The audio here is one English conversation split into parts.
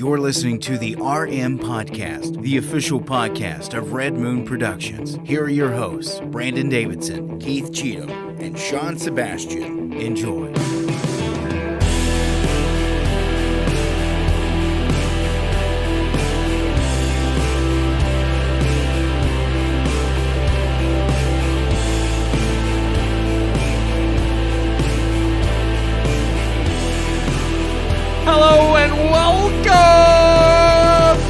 You're listening to the RMPodcast, the official podcast of Red Moon Productions. Here are your hosts, Brandon Davidson, Keith Cheatham, and Sean Sebastian. Enjoy. Hello and welcome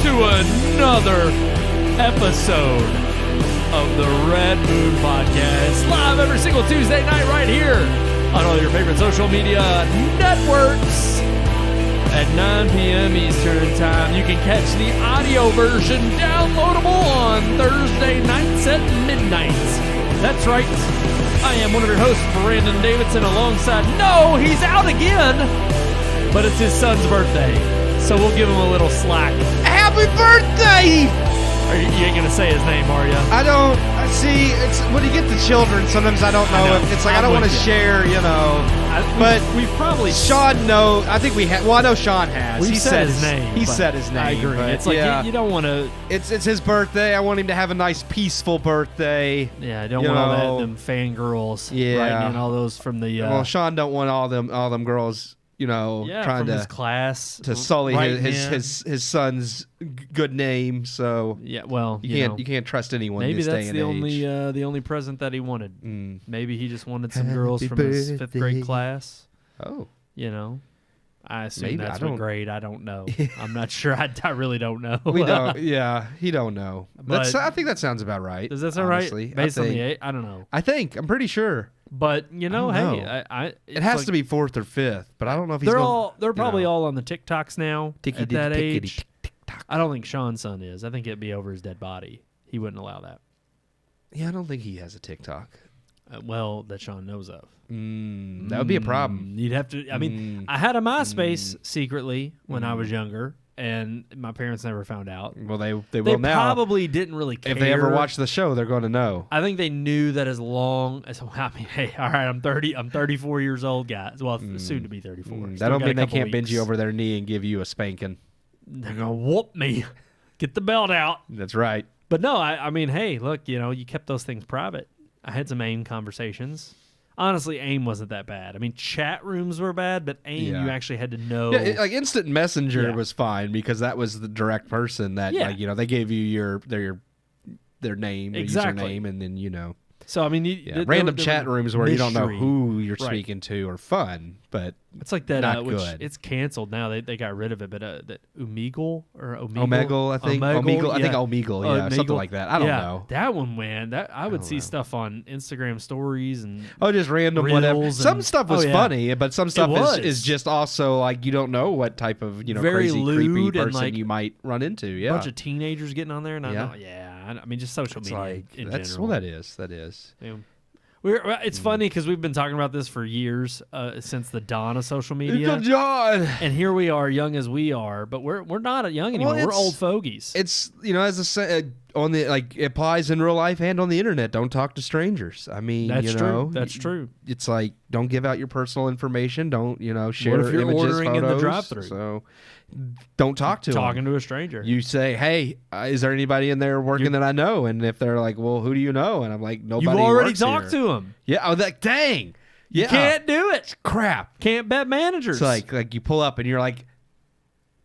to another episode of the Red Moon Podcast, live every single Tuesday night right here on all your favorite social media networks at 9 p.m. Eastern Time. You can catch the audio version downloadable on Thursday nights at midnight. That's right. I am one of your hosts, Brandon Davidson, alongside... No, he's out again! But it's his son's birthday, so we'll give him a little slack. Happy birthday! You ain't gonna say his name, are you? I don't. See, it's when you get the children. Sometimes I don't know. If it's like I don't want to share, But we've probably Sean knows. I think we have. Well, I know Sean has. He said his name. He said his name. I agree. It's like you don't want to. It's his birthday. I want him to have a nice, peaceful birthday. Yeah, I don't want all them fangirls. Writing in all those from the. Well, Sean don't want all them girls. Trying from to his class to sully his son's good name. So you can't trust anyone. Maybe this that's day and the only present that he wanted. Maybe he just wanted some girls from his 5th grade class. Oh, I assume maybe, that's what grade. I don't know. I'm not sure. I really don't know. We don't. Yeah, he don't know. I think that sounds about right. Does that sound right? Based on the 8, I don't know. I'm pretty sure. But it has to be 4th or 5th. But I don't know if they're probably all on the TikToks now at that age. I don't think Sean's son is. I think it'd be over his dead body. He wouldn't allow that. Yeah, I don't think he has a TikTok. That Sean knows of. That would be a problem. You'd have to. I mean, I had a MySpace secretly when I was younger. And my parents never found out. Well, they will now. They probably didn't really care. If they ever watch the show, they're going to know. I think they knew that as long as hey, all right, I'm 30. I'm 34 years old, guys. Well, soon to be 34. That don't mean they can't bend you over their knee and give you a spanking. They're gonna whoop me. Get the belt out. That's right. But no, I mean, hey, look, you kept those things private. I had some AIM conversations. Honestly, AIM wasn't that bad. I mean, chat rooms were bad, but AIM, you actually had to know. Yeah, like Instant Messenger was fine because that was the direct person that, they gave you their name, their username, and then, So, I mean, random chat rooms where you don't know who you're speaking to are fun, but it's like that. Not which good. It's canceled now. They got rid of it, but that Omegle or Omegle, I think. Omegle, I think Omegle, something like that. I don't know. That one, man. I would see stuff on Instagram stories and just random whatever. Some stuff was funny, but some stuff is just also like you don't know what type of very crazy, creepy person you might run into. Yeah, a bunch of teenagers getting on there, and I mean, just social media in general. Well, that is. Yeah. It's funny because we've been talking about this for years, since the dawn of social media. And here we are, young as we are, but we're not young anymore. We're old fogies. It's on the it applies in real life and on the internet. Don't talk to strangers. I mean, that's true. That's true. It's like don't give out your personal information. Don't share what if you're images, ordering photos, in the drive-thru? So don't talk to talking them. To a stranger. You say, hey, is there anybody in there working that I know? And if they're like, well, who do you know? And I'm like, nobody. You've already talked to them. Yeah. Oh, dang. Yeah. You can't do it. Crap. Can't bet managers. It's like you pull up and you're like,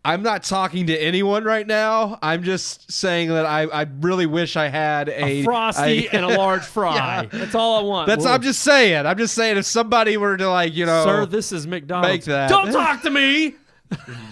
I'm not talking to anyone right now. I'm just saying that I really wish I had a Frosty and a large fry. Yeah. That's all I want. I'm just saying. If somebody were to sir, this is McDonald's. Make that. Don't talk to me.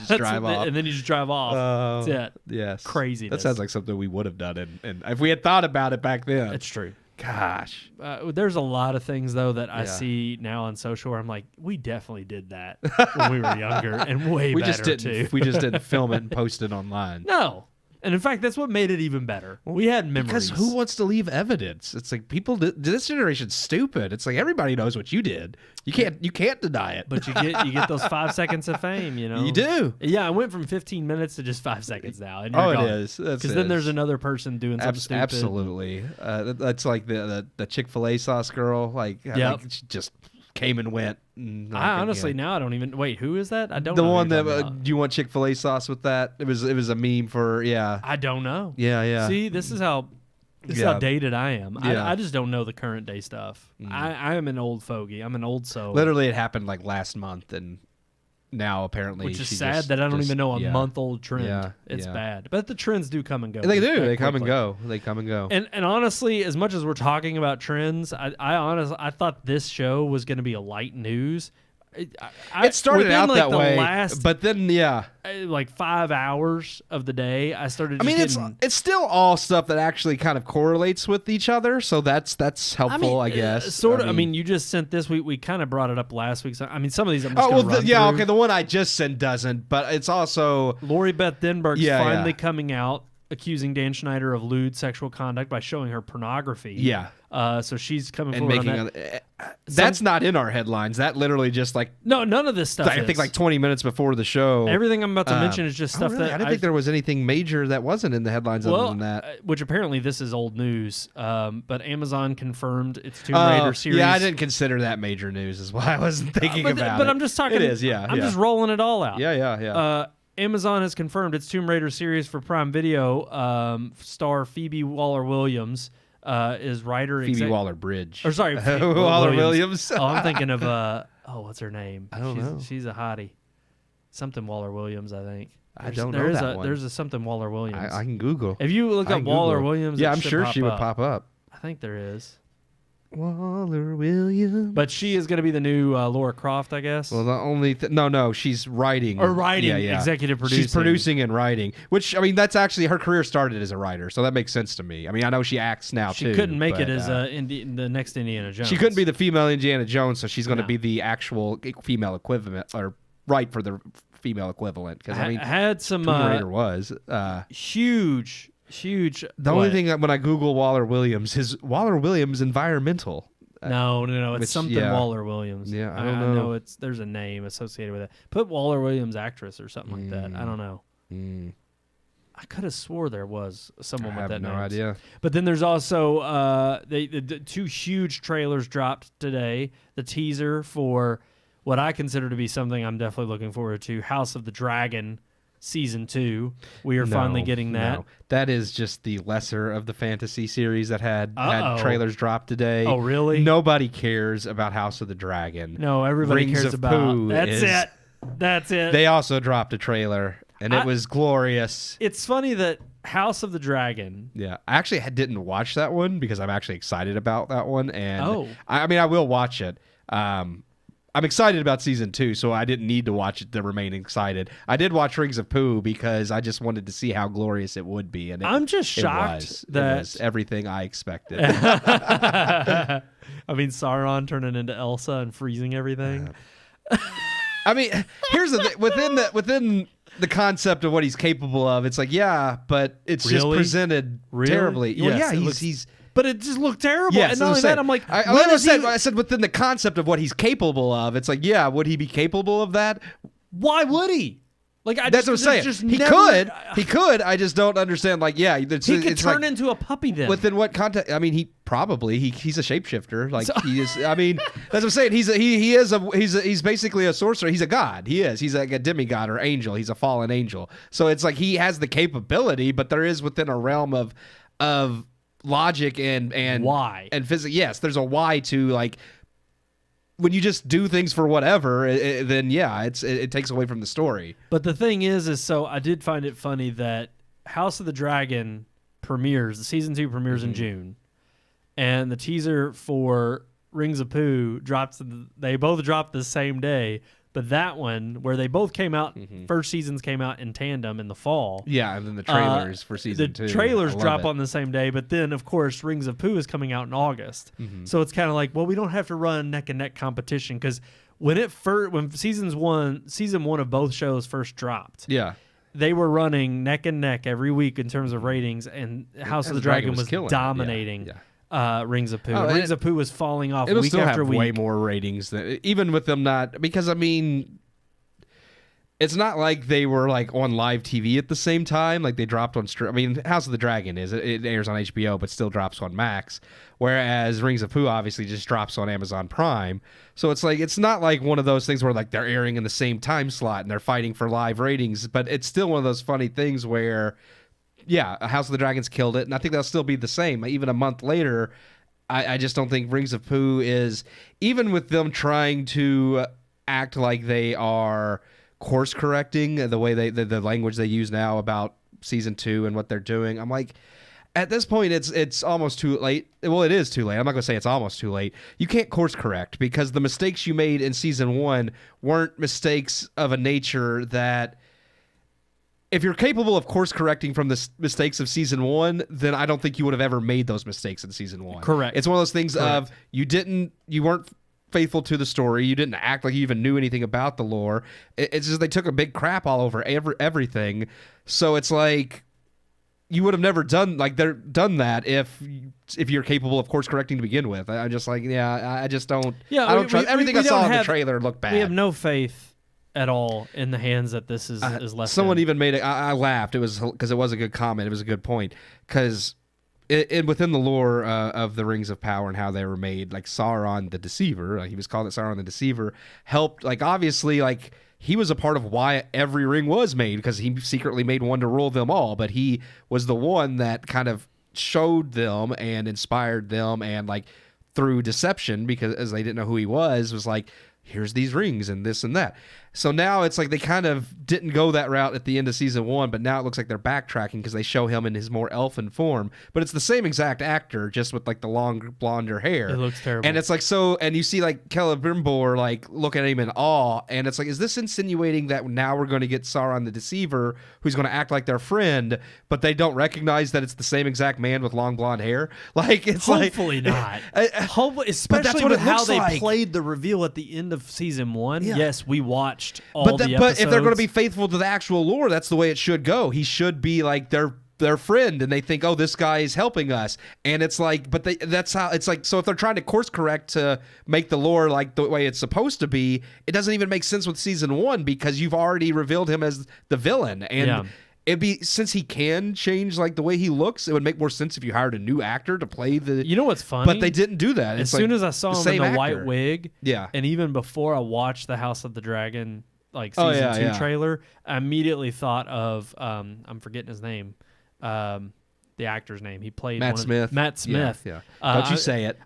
Just drive off. And then you just drive off. That's it. Yes. Crazy. That sounds like something we would have done, and if we had thought about it back then. It's true. Gosh. There's a lot of things, though, that I see now on social where I'm like, we definitely did that when we were younger and way better, too. We just didn't film it and post it online. No. And in fact, that's what made it even better. We had memories. Because who wants to leave evidence? It's like this generation's stupid. It's like everybody knows what you did. You can't deny it. But you get those 5 seconds of fame, You do. Yeah, I went from 15 minutes to just 5 seconds now. And it is. Because then there's another person doing something stupid. Absolutely. That's like the Chick-fil-A sauce girl. She just came and went. I honestly now I don't even wait. Who is that? I don't. The know one that do you want Chick-fil-A sauce with that? It was a meme for I don't know. Yeah. See, this is how dated I am. Yeah. I just don't know the current day stuff. I am an old fogey. I'm an old soul. Literally, it happened like last month, and now apparently, which is sad that I don't even know a month-old trend. Yeah, it's bad, but the trends do come and go. They do. They come and go. They come and go. And honestly, as much as we're talking about trends, I thought this show was going to be a light news. It started out like that way, but then like 5 hours of the day, I started. It's still all stuff that actually kind of correlates with each other, so that's helpful, I guess. Sort of. You just sent this. We kind of brought it up last week. So, some of these. I'm just run through. Okay. The one I just sent doesn't, but it's also Lori Beth Denberg's finally coming out, accusing Dan Schneider of lewd sexual conduct by showing her pornography. Yeah. So she's coming forward on that. That's not in our headlines. That literally just no, none of this stuff. I think like 20 minutes before the show. Everything I'm about to mention is just stuff that I didn't think there was anything major that wasn't in the headlines other than that. Which apparently this is old news. But Amazon confirmed its Tomb Raider series. Yeah, I didn't consider that major news. Is why I wasn't thinking about it. But I'm just talking. It is. Yeah. I'm just rolling it all out. Yeah. Amazon has confirmed its Tomb Raider series for Prime Video. Star Phoebe Waller-Williams is writer. Phoebe Waller-Bridge. Or sorry, Waller-Williams. Oh, I'm thinking of what's her name? I don't know. She's a hottie. Something Waller-Williams, I think. I don't know that one. There's a something Waller-Williams. I can Google. If you look up Waller-Williams, I'm sure she would pop up. I think there is. Waller-Williams. But she is going to be the new Laura Croft, I guess. Well, the only no, she's writing. Or writing, executive producing. She's producing and writing, which, that's actually, her career started as a writer, so that makes sense to me. I know she acts now, too. She couldn't make it as the next Indiana Jones. She couldn't be the female Indiana Jones, so she's going to be the actual female equivalent, or write for the female equivalent. Because, I had some... Tomb Raider was... huge. The only thing when I Google Waller-Williams is Waller-Williams Environmental. No, it's something Waller-Williams. Yeah, I don't know. I know there's a name associated with it. Put Waller-Williams actress or something like that. I don't know. I could have swore there was someone with that name. I have no idea. But then there's also the two huge trailers dropped today. The teaser for what I consider to be something I'm definitely looking forward to, House of the Dragon Season 2. We are finally getting that. No. That is just the lesser of the fantasy series that had trailers dropped today. Oh, really? Nobody cares about House of the Dragon. No, everybody cares about Pooh. That's it. They also dropped a trailer, and it was glorious. It's funny that House of the Dragon... Yeah. I actually didn't watch that one because I'm actually excited about that one. And I will watch it. I'm excited about season 2, so I didn't need to watch it to remain excited. I did watch Rings of Pooh because I just wanted to see how glorious it would be. And I'm just shocked it was everything I expected. Sauron turning into Elsa and freezing everything. Here's the thing. Within the concept of what he's capable of, it's like, but it's just presented terribly. Yes, well, he's but it just looked terrible. Yes, and not only that, I'm like, I said within the concept of what he's capable of, it's like, would he be capable of that? Why would he? That's what I'm saying. He could. I just don't understand. He could turn into a puppy then. Within what context? He's a shapeshifter. He is. That's what I'm saying. He's basically a sorcerer. He's a god. He is. He's like a demigod or angel. He's a fallen angel. So it's like he has the capability, but there is within a realm of logic and why and physics. Yes, there's a why to when you just do things for whatever, then it takes away from the story. But the thing is so I did find it funny that House of the Dragon premieres, the season 2 premieres in June, and the teaser for Rings of Pooh they both dropped the same day. But that one, where they both came out, first seasons came out in tandem in the fall. Yeah, and then the trailers for season 2. The trailers drop on the same day, but then, of course, Rings of Pooh is coming out in August. So it's kind of like, well, we don't have to run neck-and-neck competition, because when season one of both shows first dropped, they were running neck-and-neck every week in terms of ratings, and House of the Dragon was dominating. Rings of Pooh. Rings of Pooh was falling off week after week. Way more ratings than even with them not, because it's it's not like they were like on live TV at the same time. Like they dropped on I mean, House of the Dragon it airs on HBO, but still drops on Max. Whereas Rings of Pooh obviously just drops on Amazon Prime. So it's like, it's not like one of those things where like they're airing in the same time slot and they're fighting for live ratings, but it's still one of those funny things where, yeah, House of the Dragons killed it, and I think that'll still be the same. Even a month later, I just don't think Rings of Pooh is, even with them trying to act like they are course correcting the way the language they use now about season 2 and what they're doing. I'm like, at this point, it's almost too late. Well, it is too late. I'm not going to say it's almost too late. You can't course correct because the mistakes you made in season 1 weren't mistakes of a nature that, if you're capable of course correcting from the mistakes of season 1, then I don't think you would have ever made those mistakes in season 1. Correct. It's one of those things of you weren't faithful to the story. You didn't act like you even knew anything about the lore. It's just they took a big crap all over everything. So it's like, you would have never done that if you're capable of course correcting to begin with. I'm just like, I just don't. Yeah, I don't trust everything I saw in the trailer. Looked bad. We have no faith at all in the hands that this is left. Someone even made it. I laughed. It was because it was a good comment. It was a good point because within the lore of the Rings of Power and how they were made, like Sauron the Deceiver, like he was called Sauron the Deceiver, helped. Like obviously, like he was a part of why every ring was made because he secretly made one to rule them all. But he was the one that kind of showed them and inspired them, and like through deception, because as they didn't know who he was like, here's these rings and this and that. So now it's like they kind of didn't go that route at the end of season 1, but now it looks like they're backtracking because they show him in his more elfin form. But it's the same exact actor, just with like the long blonder hair. It looks terrible. And it's like, so, and you see like Celebrimbor like look at him in awe, and it's like, is this insinuating that now we're going to get Sauron the Deceiver, who's going to act like their friend, but they don't recognize that it's the same exact man with long blonde hair? Like, it's hopefully not. Hopefully, especially with how they played the reveal at the end of season 1. Yeah. Yes, we watched all the episodes. But if they're going to be faithful to the actual lore, that's the way it should go. He should be like their friend, and they think, oh, this guy is helping us, and it's like, but that's how it's like. So if they're trying to course correct to make the lore like the way it's supposed to be, it doesn't even make sense with season 1 because you've already revealed him as the villain, and it'd be, since he can change like the way he looks, it would make more sense if you hired a new actor to play the. You know what's funny? But they didn't do that. As soon as I saw him in the white wig, yeah, and even before I watched the House of the Dragon like season 2 trailer, I immediately thought of I'm forgetting his name. The actor's name. He played Matt Smith. Matt Smith. Yeah. Don't you say it.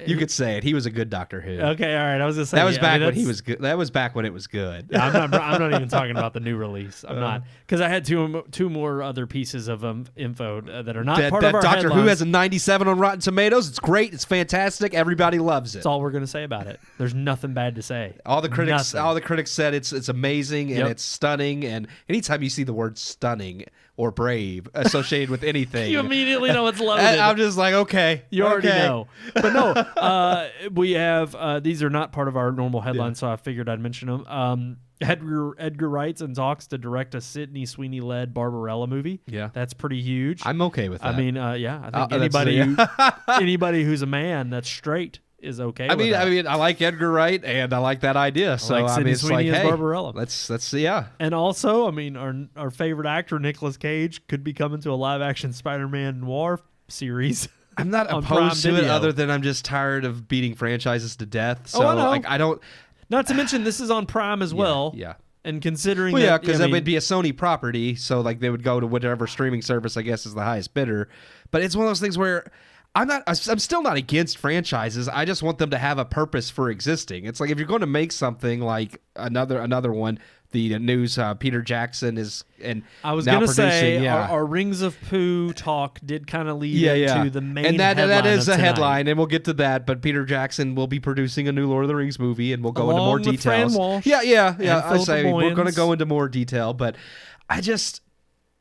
You could say it. He was a good Doctor Who. Okay, all right. I was just saying that was back when he was good. That was back when it was good. I'm not even talking about the new release. I'm not, because I had two more other pieces of info that are not part of our Doctor headlines. Who has a 97 on Rotten Tomatoes. It's great. It's fantastic. Everybody loves it. That's all we're gonna say about it. There's nothing bad to say. All the critics said it's amazing and it's stunning. And anytime you see the word stunning or brave associated with anything, you immediately know it's loaded. I'm just like, okay. You already know. But no, we have, these are not part of our normal headlines, so I figured I'd mention them. Edgar Wright's in talks to direct a Sydney Sweeney-led Barbarella movie. Yeah. That's pretty huge. I'm okay with that. I mean, I think anybody who's a man that's straight is okay with that. I mean, I like Edgar Wright, and I like that idea. So I mean, it's Sweeney like, hey, Barbarella. Let's see, yeah. And also, I mean, our favorite actor Nicolas Cage could be coming to a live-action Spider-Man noir series. I'm not opposed to it, other than I'm just tired of beating franchises to death. So I don't. Not to mention, this is on Prime as well. Yeah. And considering because it would be a Sony property, so like they would go to whatever streaming service I guess is the highest bidder. But it's one of those things where I'm still not against franchises. I just want them to have a purpose for existing. It's like if you're going to make something like another one, the news Peter Jackson is and I was going to say our Rings of Pooh talk did kind of lead into the main and headline that is of a tonight. headline, and we'll get to that. But Peter Jackson will be producing a new Lord of the Rings movie, and we'll go into more details. Fran Walsh yeah. I say Boyens. We're going to go into more detail, but I just.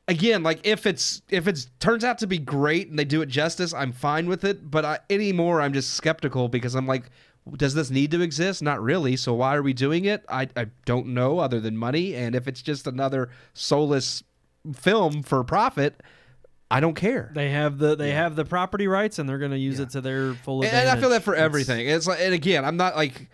Again, like if it turns out to be great and they do it justice, I'm fine with it. But anymore, I'm just skeptical because I'm like, does this need to exist? Not really. So why are we doing it? I don't know, other than money. And if it's just another soulless film for profit, I don't care. They have the property rights, and they're going to use it to their full advantage. And I feel that for everything. It's like, and again, I'm not like.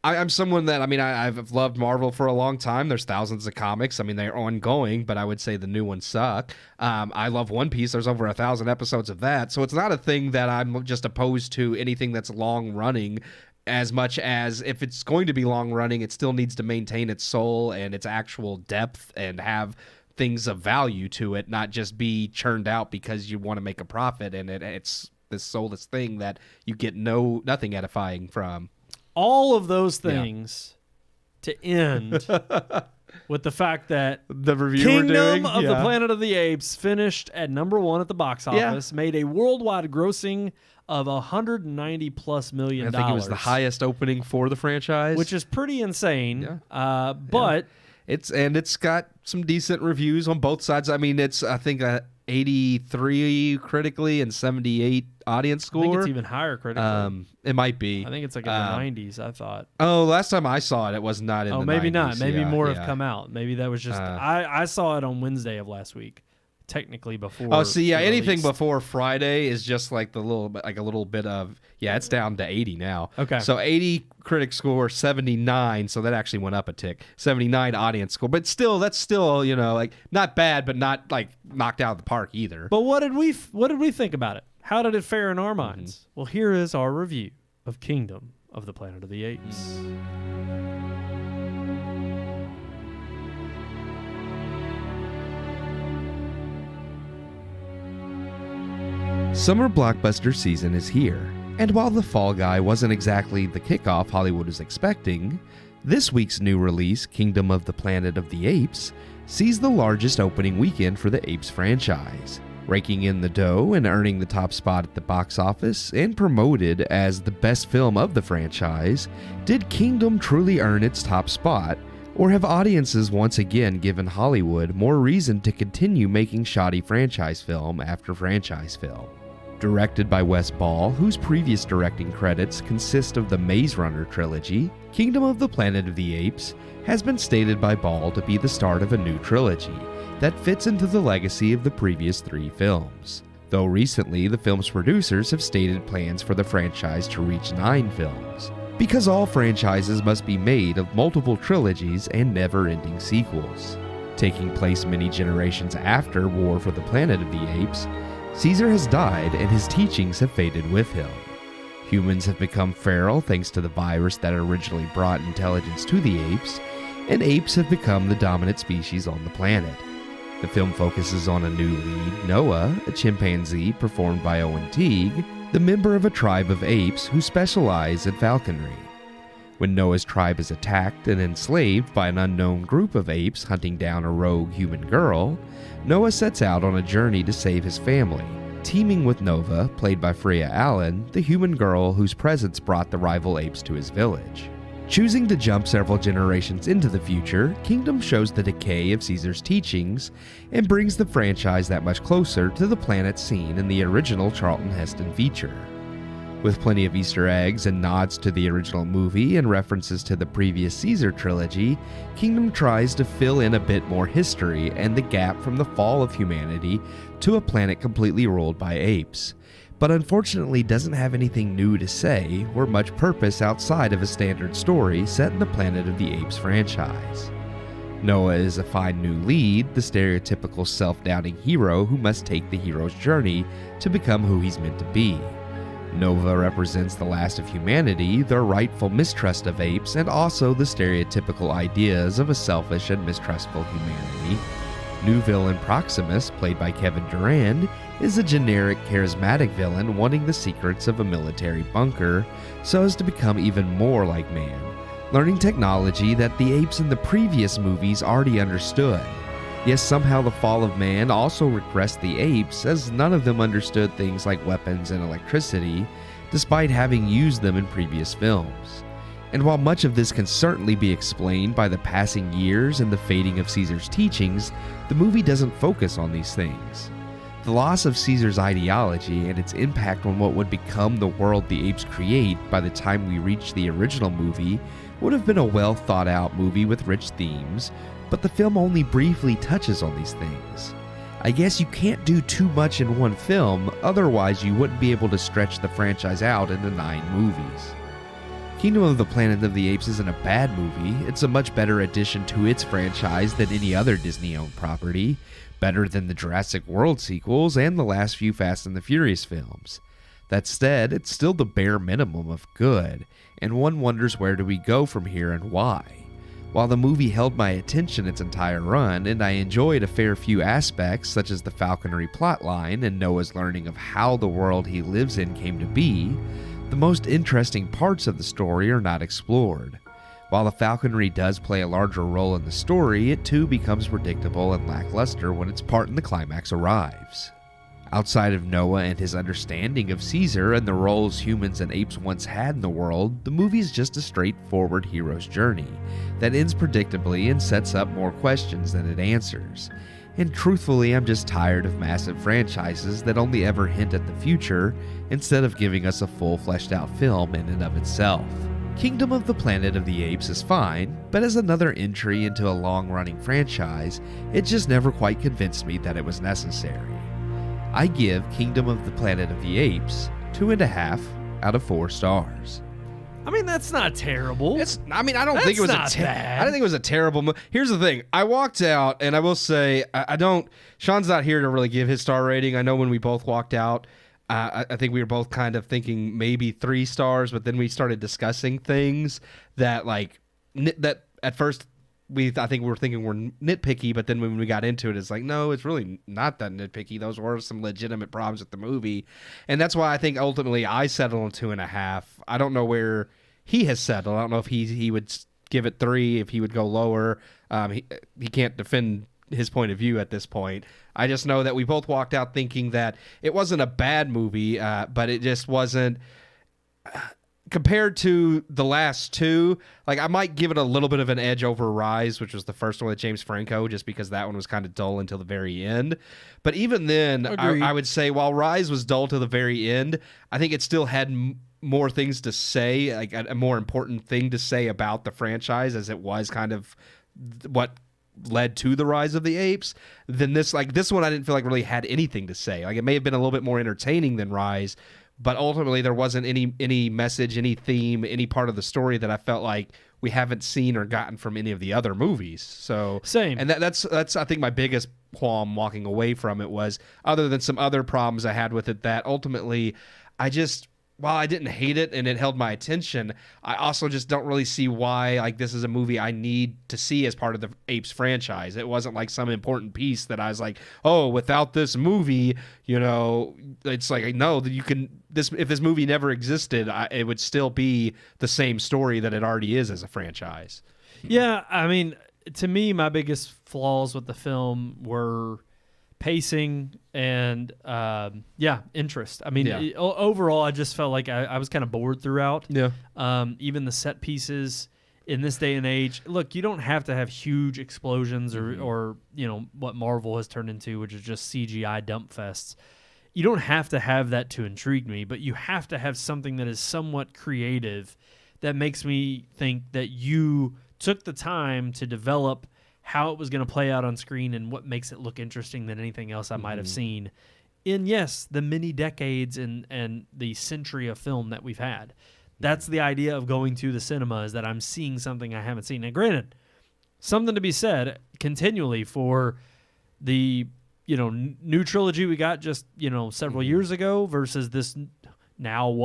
I'm someone that, I've loved Marvel for a long time. There's thousands of comics. They're ongoing, but I would say the new ones suck. I love One Piece. There's over 1,000 episodes of that. So it's not a thing that I'm just opposed to anything that's long running, as much as if it's going to be long running, it still needs to maintain its soul and its actual depth and have things of value to it, not just be churned out because you want to make a profit and it's this soulless thing that you get nothing edifying from. All of those things to end with the fact that the review Kingdom of the Planet of the Apes finished at number 1 at the box office, made a worldwide grossing of $190+ million. I think it was the highest opening for the franchise, which is pretty insane. Yeah. But it's got some decent reviews on both sides. It's I think 83 critically and 78 audience score. I think it's even higher critically. It might be. I think it's like in the 90s, I thought. Oh, last time I saw it was not in the 90s. Oh, maybe not. Maybe more have come out. Maybe that was just... I saw it on Wednesday of last week, technically before... Oh, see, anything before Friday is just like a little bit of... Yeah, it's down to 80 now. Okay. So 80 critic score, 79, so that actually went up a tick. 79 audience score. But still, that's still, not bad, but not like knocked out of the park either. But what did we think about it? How did it fare in our minds? Mm-hmm. Well, here is our review of Kingdom of the Planet of the Apes. Summer blockbuster season is here, and while The Fall Guy wasn't exactly the kickoff Hollywood was expecting, this week's new release, Kingdom of the Planet of the Apes, sees the largest opening weekend for the Apes franchise. Raking in the dough and earning the top spot at the box office and promoted as the best film of the franchise, did Kingdom truly earn its top spot, or have audiences once again given Hollywood more reason to continue making shoddy franchise film after franchise film? Directed by Wes Ball, whose previous directing credits consist of the Maze Runner trilogy, Kingdom of the Planet of the Apes has been stated by Ball to be the start of a new trilogy that fits into the legacy of the previous 3 films. Though recently, the film's producers have stated plans for the franchise to reach 9 films, because all franchises must be made of multiple trilogies and never-ending sequels. Taking place many generations after War for the Planet of the Apes, Caesar has died and his teachings have faded with him. Humans have become feral thanks to the virus that originally brought intelligence to the apes, and apes have become the dominant species on the planet. The film focuses on a new lead, Noah, a chimpanzee performed by Owen Teague, the member of a tribe of apes who specialize in falconry. When Noah's tribe is attacked and enslaved by an unknown group of apes hunting down a rogue human girl, Noah sets out on a journey to save his family, teaming with Nova, played by Freya Allen, the human girl whose presence brought the rival apes to his village. Choosing to jump several generations into the future, Kingdom shows the decay of Caesar's teachings and brings the franchise that much closer to the planet seen in the original Charlton Heston feature. With plenty of Easter eggs and nods to the original movie and references to the previous Caesar trilogy, Kingdom tries to fill in a bit more history and the gap from the fall of humanity to a planet completely ruled by apes, but unfortunately doesn't have anything new to say or much purpose outside of a standard story set in the Planet of the Apes franchise. Noah is a fine new lead, the stereotypical self-doubting hero who must take the hero's journey to become who he's meant to be. Nova represents the last of humanity, their rightful mistrust of apes, and also the stereotypical ideas of a selfish and mistrustful humanity. New villain Proximus, played by Kevin Durand, is a generic, charismatic villain wanting the secrets of a military bunker so as to become even more like man, learning technology that the apes in the previous movies already understood. Yes, somehow the fall of man also regressed the apes, as none of them understood things like weapons and electricity, despite having used them in previous films. And while much of this can certainly be explained by the passing years and the fading of Caesar's teachings, the movie doesn't focus on these things. The loss of Caesar's ideology and its impact on what would become the world the apes create by the time we reach the original movie would have been a well thought out movie with rich themes, but the film only briefly touches on these things. I guess you can't do too much in one film, otherwise you wouldn't be able to stretch the franchise out into 9 movies. Kingdom of the Planet of the Apes isn't a bad movie. It's a much better addition to its franchise than any other Disney-owned property, better than the Jurassic World sequels and the last few Fast and the Furious films. That said, it's still the bare minimum of good, and one wonders where do we go from here and why. While the movie held my attention its entire run, and I enjoyed a fair few aspects such as the falconry plotline and Noah's learning of how the world he lives in came to be, the most interesting parts of the story are not explored. While the falconry does play a larger role in the story, it too becomes predictable and lackluster when its part in the climax arrives. Outside of Noah and his understanding of Caesar and the roles humans and apes once had in the world, the movie is just a straightforward hero's journey that ends predictably and sets up more questions than it answers. And truthfully, I'm just tired of massive franchises that only ever hint at the future instead of giving us a full fleshed out film in and of itself. Kingdom of the Planet of the Apes is fine, but as another entry into a long-running franchise, it just never quite convinced me that it was necessary. I give Kingdom of the Planet of the Apes 2.5 out of 4 stars. I mean, that's not terrible. I don't think it was bad. I don't think it was a terrible movie. Here's the thing. I walked out, and I will say, Sean's not here to really give his star rating. I know when we both walked out, I think we were both kind of thinking maybe 3 stars, but then we started discussing things that, that at first I think we were thinking we're nitpicky, but then when we got into it, it's like, no, it's really not that nitpicky. Those were some legitimate problems with the movie. And that's why I think ultimately I settled on 2.5. I don't know where he has settled. I don't know if he would give it 3, if he would go lower. He can't defend his point of view at this point. I just know that we both walked out thinking that it wasn't a bad movie, but it just wasn't... compared to the last two, I might give it a little bit of an edge over Rise, which was the first one with James Franco, just because that one was kind of dull until the very end. But even then, I would say while Rise was dull to the very end, I think it still had more things to say, a more important thing to say about the franchise, as it was kind of what led to the Rise of the Apes. Then this one I didn't feel like really had anything to say. It may have been a little bit more entertaining than Rise, but ultimately there wasn't any message, any theme, any part of the story that I felt like we haven't seen or gotten from any of the other movies. So same. And that's I think my biggest qualm walking away from it was, other than some other problems I had with it, that ultimately while I didn't hate it and it held my attention, I also just don't really see why this is a movie I need to see as part of the Apes franchise. It wasn't like some important piece that I was like, oh, without this movie, it's like, no, if this movie never existed, it would still be the same story that it already is as a franchise. Yeah, I mean, to me, my biggest flaws with the film were pacing and interest. I mean, overall, I just felt like I was kind of bored throughout. Yeah. Even the set pieces in this day and age. Look, you don't have to have huge explosions or what Marvel has turned into, which is just CGI dump fests. You don't have to have that to intrigue me, but you have to have something that is somewhat creative that makes me think that you took the time to develop how it was going to play out on screen and what makes it look interesting than anything else I might have seen in, yes, the many decades and the century of film that we've had. That's the idea of going to the cinema, is that I'm seeing something I haven't seen. Now, granted, something to be said continually for the new trilogy we got just several years ago versus this now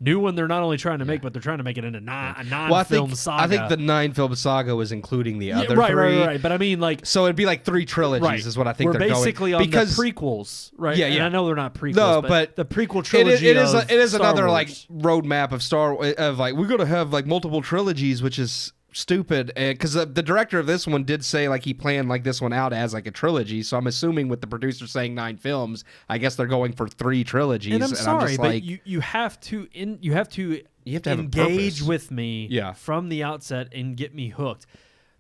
new one they're not only trying to make, but they're trying to make it into a non-film saga. I think the 9-film saga was including the other 3. Right. But I mean, so it'd be 3 trilogies is what I think we're they're basically going. On the prequels, right? Yeah. And I know they're not prequels, no, but the prequel trilogy it is another Wars. Roadmap of we're going to have multiple trilogies, which is stupid, because the director of this one did say he planned this one out as a trilogy, so I'm assuming with the producer saying 9 films, I guess they're going for 3 trilogies. And I'm sorry, but you have to engage with me from the outset and get me hooked.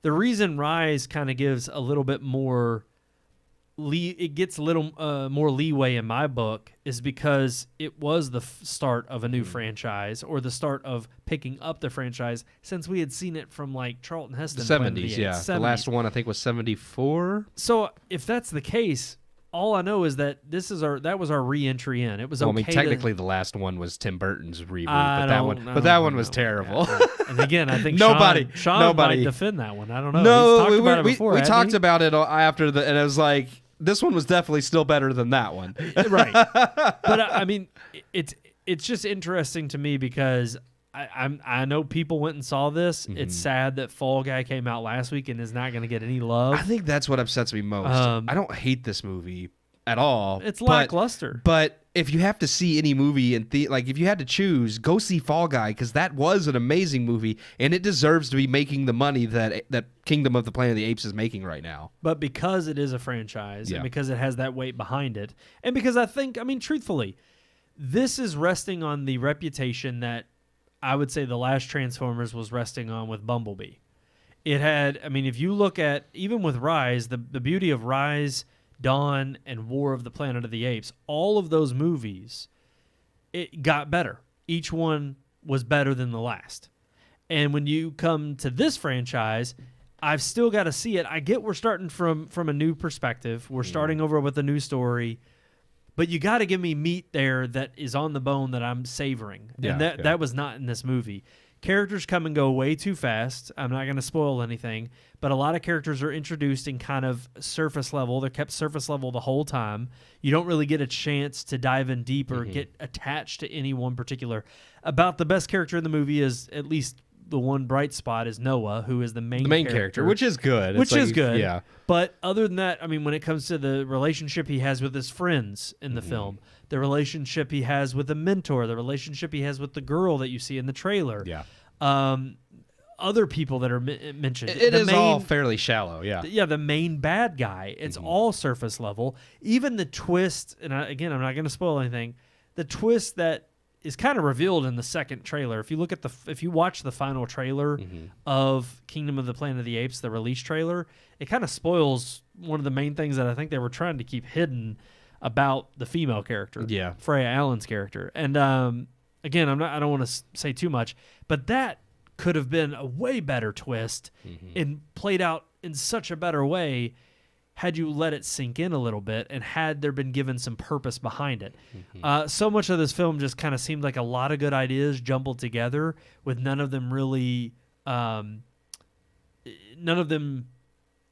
The reason Rise kind of gives a little bit more it gets a little more leeway in my book is because it was the start of a new franchise, or the start of picking up the franchise, since we had seen it from Charlton Heston. The 70s, yeah. 70s. The last one I think was 74. So if that's the case, all I know is that that was our re-entry in. It was okay. I mean, technically, the last one was Tim Burton's reboot, but that one was terrible. Yeah. And again, I think nobody might defend that one. I don't know. No, we talked about it after and it was like this one was definitely still better than that one. Right. But I mean, it's just interesting to me because I know people went and saw this. Mm-hmm. It's sad that Fall Guy came out last week and is not going to get any love. I think that's what upsets me most. I don't hate this movie at all. It's lackluster. But if you have to see any movie if you had to choose, go see Fall Guy because that was an amazing movie and it deserves to be making the money that Kingdom of the Planet of the Apes is making right now. But because it is a franchise and because it has that weight behind it, and because truthfully, this is resting on the reputation that I would say the last Transformers was resting on with Bumblebee. It had, if you look at, even with Rise, the beauty of Rise, Dawn, and War of the Planet of the Apes, all of those movies, it got better. Each one was better than the last. And when you come to this franchise, I've still got to see it. I get we're starting from a new perspective. We're starting over with a new story. But you got to give me meat there that is on the bone that I'm savoring. And that was not in this movie. Characters come and go way too fast. I'm not going to spoil anything. But a lot of characters are introduced in kind of surface level. They're kept surface level the whole time. You don't really get a chance to dive in deep or get attached to any one particular. About the best character in the movie is, at least the one bright spot, is Noah, who is the main character. Which is good. Yeah. But other than that, when it comes to the relationship he has with his friends in the film, the relationship he has with the mentor, the relationship he has with the girl that you see in the trailer, other people that are mentioned. It is all fairly shallow, the main bad guy. It's all surface level. Even the twist, and again, I'm not going to spoil anything, the twist that is kind of revealed in the second trailer. If you watch the final trailer of Kingdom of the Planet of the Apes, the release trailer, it kind of spoils one of the main things that I think they were trying to keep hidden about the female character, Freya Allen's character. And again, I don't want to say too much, but that could have been a way better twist and played out in such a better way had you let it sink in a little bit and had there been given some purpose behind it. So much of this film just kind of seemed like a lot of good ideas jumbled together with none of them really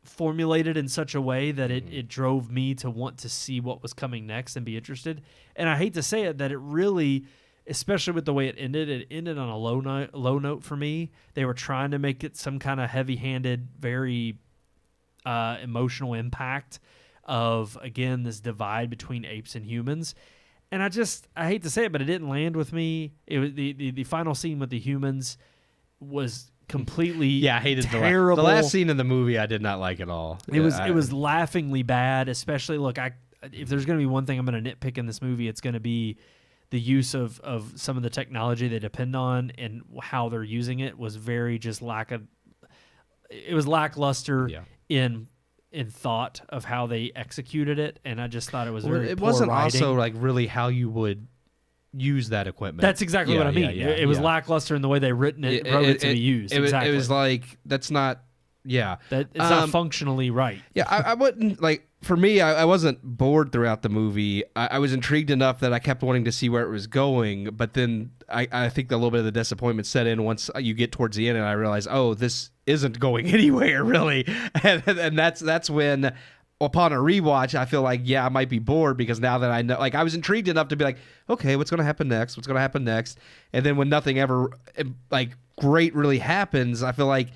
formulated in such a way that it drove me to want to see what was coming next and be interested. And I hate to say it, that it really, especially with the way it ended on a low note for me. They were trying to make it some kind of heavy-handed, very emotional impact of, again, this divide between apes and humans. And I hate to say it, but it didn't land with me. It was the final scene with the humans was completely I hated terrible. The last scene in the movie I did not like at all. It was laughingly bad, especially, look, if there's going to be one thing I'm going to nitpick in this movie, it's going to be the use of some of the technology they depend on and how they're using it was very just it was lackluster in thought of how they executed it, and I just thought it was very it poor wasn't writing. Also like really how you would use that equipment. That's exactly what I mean. It was lackluster in the way they wrote it to be used. It was like, that's not it's not functionally right. I wouldn't, like, for me, I wasn't bored throughout the movie. I was intrigued enough that I kept wanting to see where it was going, but then I think a little bit of the disappointment set in once you get towards the end and I realized, oh, this isn't going anywhere, really. And that's when, upon a rewatch, I feel like, I might be bored because now that I know, like, I was intrigued enough to be like, okay, what's going to happen next? What's going to happen next? And then when nothing ever, like, great really happens, I feel like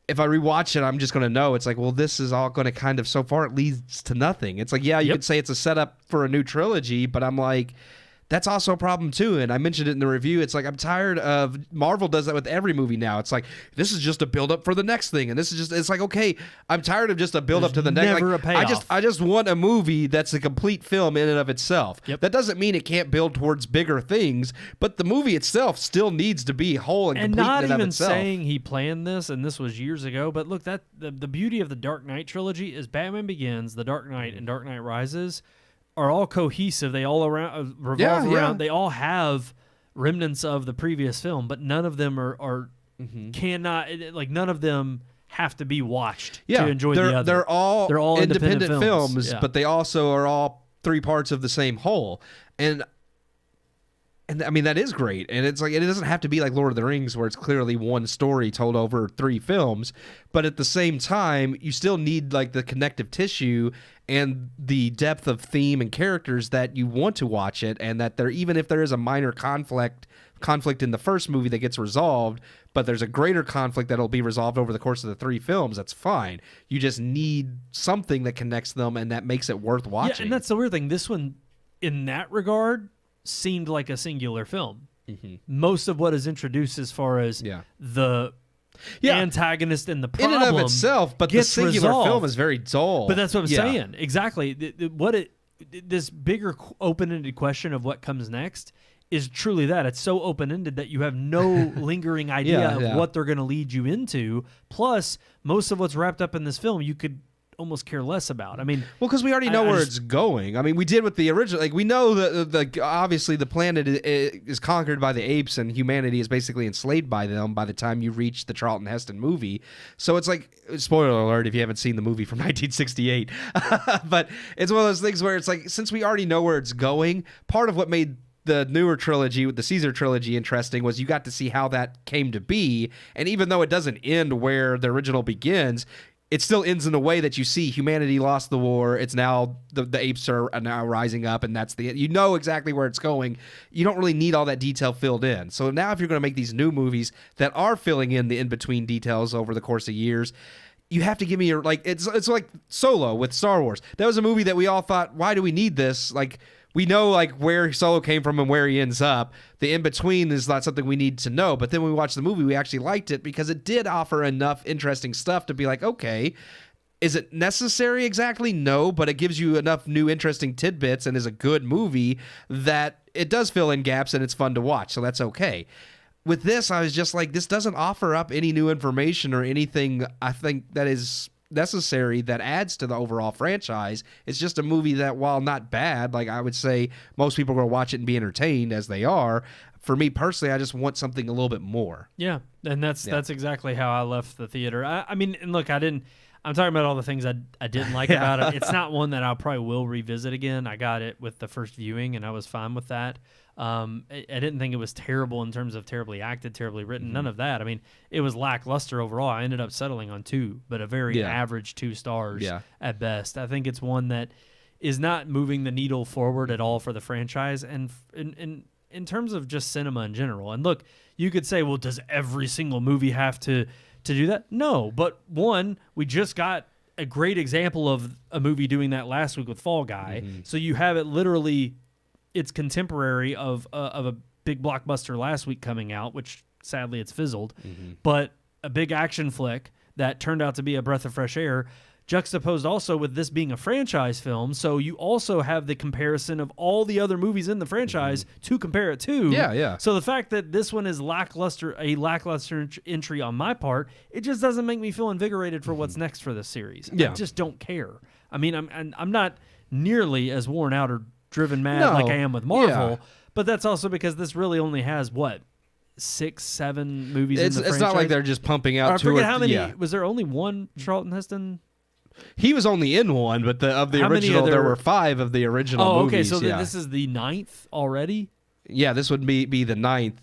if I rewatch it, I'm just going to know. It's like, well, this is all going to kind of, so far it leads to nothing. It's like, you could say it's a setup for a new trilogy, but I'm like, that's also a problem too. And I mentioned it in the review. It's like, I'm tired of, Marvel does that with every movie now. It's like, this is just a build up for the next thing. And this is just, it's like, okay, I'm tired of just a build up to the next. Never a payoff. I just want a movie that's a complete film in and of itself. That doesn't mean it can't build towards bigger things, but the movie itself still needs to be whole and complete not in and even of itself. Saying he planned this and this was years ago, but look, that the beauty of the Dark Knight trilogy is Batman Begins, The Dark Knight, and Dark Knight Rises are all cohesive. They all revolve around. They all have remnants of the previous film, but none of them are cannot, like, none of them have to be watched to enjoy the other. They're all independent films, but they also are all 3 parts of the same whole. And I mean, that is great. And it's like, it doesn't have to be like Lord of the Rings where it's clearly one story told over 3 films. But at the same time, you still need like the connective tissue and the depth of theme and characters that you want to watch it. And that even if there is a minor conflict in the first movie that gets resolved, but there's a greater conflict that'll be resolved over the course of the 3 films, that's fine. You just need something that connects them and that makes it worth watching. Yeah, and that's the weird thing. This one, in that regard, seemed like a singular film. Mm-hmm. Most of what is introduced as far as the antagonist and the problem in and of itself, but the singular film is very dull. But that's what I'm saying. Exactly. This bigger open-ended question of what comes next is truly that. It's so open-ended that you have no lingering idea of what they're going to lead you into. Plus, most of what's wrapped up in this film, you could almost care less about. I mean, well, because we already know where it's going. I mean, we did with the original. Like, we know that obviously the planet is conquered by the apes, and humanity is basically enslaved by them by the time you reach the Charlton Heston movie. So it's like, spoiler alert if you haven't seen the movie from 1968, but it's one of those things where it's like, since we already know where it's going, part of what made the newer trilogy, with the Caesar trilogy, interesting was you got to see how that came to be. And even though it doesn't end where the original begins, it still ends in a way that you see humanity lost the war. It's now the apes are now rising up, and that's you know exactly where it's going. You don't really need all that detail filled in. So now if you're going to make these new movies that are filling in the in-between details over the course of years, you have to give me it's like Solo with Star Wars. That was a movie that we all thought, why do we need this? Like, we know like where Solo came from and where he ends up. The in-between is not something we need to know. But then when we watched the movie, we actually liked it because it did offer enough interesting stuff to be like, okay, is it necessary exactly? No, but it gives you enough new interesting tidbits and is a good movie that it does fill in gaps and it's fun to watch. So that's okay. With this, I was just like, this doesn't offer up any new information or anything I think that is necessary that adds to the overall franchise. It's just a movie that, while not bad, like I would say most people are going to watch it and be entertained as they are. For me personally, I just want something a little bit more. Yeah, and that's exactly how I left the theater. I mean, and look, I'm talking about all the things I didn't like about it. It's not one that I probably will revisit again. I got it with the first viewing, and I was fine with that. I didn't think it was terrible in terms of terribly acted, terribly written, none of that. I mean, it was lackluster overall. I ended up settling on 2, but a very average 2 stars at best. I think it's one that is not moving the needle forward at all for the franchise and in terms of just cinema in general. And look, you could say, well, does every single movie have to do that? No, but one, we just got a great example of a movie doing that last week with Fall Guy. Mm-hmm. So you have it literally, it's contemporary of a big blockbuster last week coming out, which sadly it's fizzled, but a big action flick that turned out to be a breath of fresh air, juxtaposed also with this being a franchise film. So you also have the comparison of all the other movies in the franchise to compare it to. Yeah. So the fact that this one is a lackluster entry on my part, it just doesn't make me feel invigorated for what's next for this series. I just don't care. I mean, I'm not nearly as worn out or driven mad like I am with Marvel, but that's also because this really only has 6-7 movies in the franchise. It's not like they're just pumping out. I forget how many. Was there only one Charlton Heston? He was only in one, but of the original, there were 5 of the original movies. Oh, okay, so this is the 9th already? Yeah, this would be the 9th,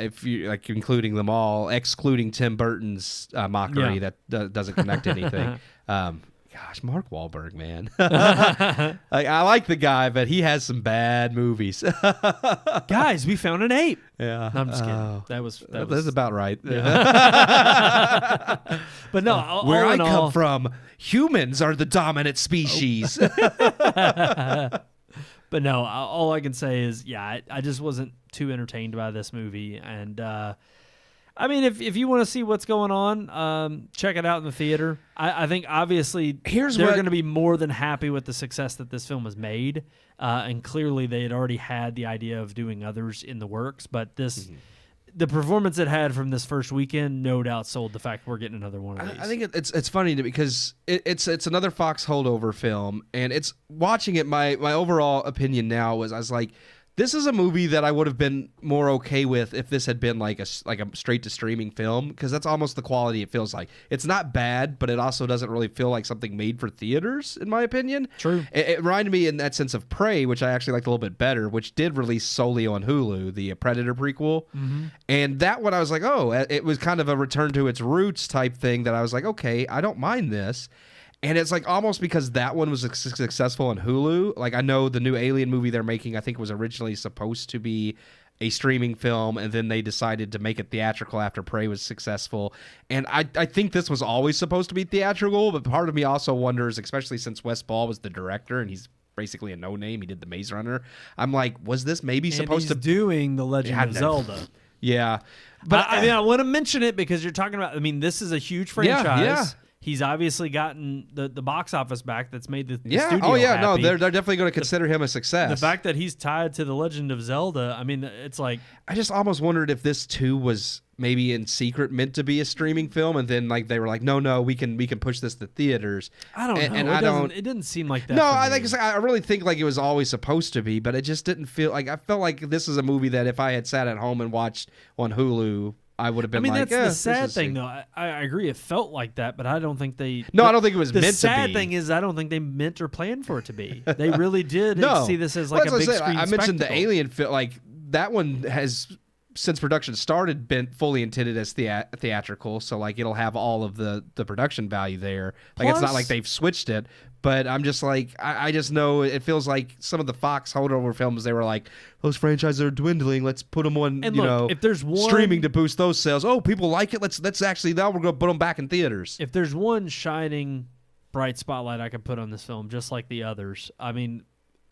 if you like including them all, excluding Tim Burton's mockery that doesn't connect to anything. Gosh, Mark Wahlberg, man. I like the guy, but he has some bad movies. Guys, we found an ape. Yeah, no, I'm just kidding. That was about right. Yeah. But no, where I come from, humans are the dominant species. But no, all I can say is, I just wasn't too entertained by this movie, and I mean, if you want to see what's going on, check it out in the theater. I think obviously they're going to be more than happy with the success that this film has made, and clearly they had already had the idea of doing others in the works. But the performance it had from this first weekend, no doubt sold the fact we're getting another one of these. I think it's funny because it's another Fox holdover film, and it's watching it. My overall opinion now was I was like, This is a movie that I would have been more okay with if this had been like a straight to streaming film, because that's almost the quality it feels like. It's not bad, but it also doesn't really feel like something made for theaters, in my opinion. True. It reminded me in that sense of Prey, which I actually liked a little bit better, which did release solely on Hulu, the Predator prequel. Mm-hmm. And that one I was like, oh, it was kind of a return to its roots type thing that I was like, okay, I don't mind this. And it's like almost because that one was successful on Hulu. Like I know the new Alien movie they're making, I think was originally supposed to be a streaming film, and then they decided to make it theatrical after Prey was successful. And I think this was always supposed to be theatrical, but part of me also wonders, especially since Wes Ball was the director and he's basically a no-name. He did the Maze Runner. I'm like, was this maybe supposed to doing The Legend of Zelda? Yeah. But I want to mention it because you're talking about, this is a huge franchise. Yeah. He's obviously gotten the box office back that's made the studio happy. No, they're definitely going to consider him a success. The fact that he's tied to The Legend of Zelda, it's like... I just almost wondered if this too was maybe in secret meant to be a streaming film, and then like they were like, no, we can push this to theaters. I don't know. It didn't seem like that. No, I really think like it was always supposed to be, but it just didn't feel like... I felt like this is a movie that if I had sat at home and watched on Hulu, I would have been like, that's the sad thing, though. I agree. It felt like that, but I don't think they... No, I don't think it was meant to be. The sad thing is I don't think they meant or planned for it to be. They really did see this as like a big screen I mentioned spectacle. the Alien film. Like, that one has, since production started, been fully intended as theatrical, so like it'll have all of the production value there. Like, it's not like they've switched it, but I'm just like, I just know it feels like some of the Fox holdover films, they were like, those franchises are dwindling, let's put them on, if there's one, streaming to boost those sales. Oh, people like it, let's actually, now we're going to put them back in theaters. If there's one shining bright spotlight I could put on this film, just like the others,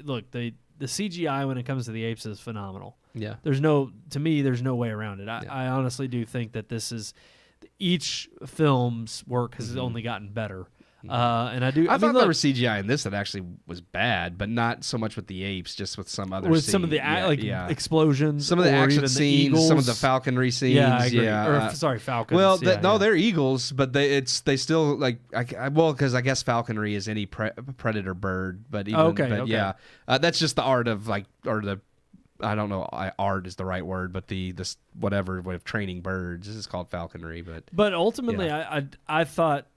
look, the CGI when it comes to the Apes is phenomenal. Yeah. There's no way around it. I honestly do think that this is, each film's work has only gotten better. And I thought there was CGI in this that actually was bad, but not so much with the apes, just with some other scenes. Some of the explosions, some of the action scenes, some of the falconry scenes. Yeah, I agree. Falcons. Well, they're eagles, but they still like because I guess falconry is any predator bird, but even yeah, that's just the art of I don't know, art is the right word, but this whatever way of training birds. This is called falconry, but ultimately, I thought,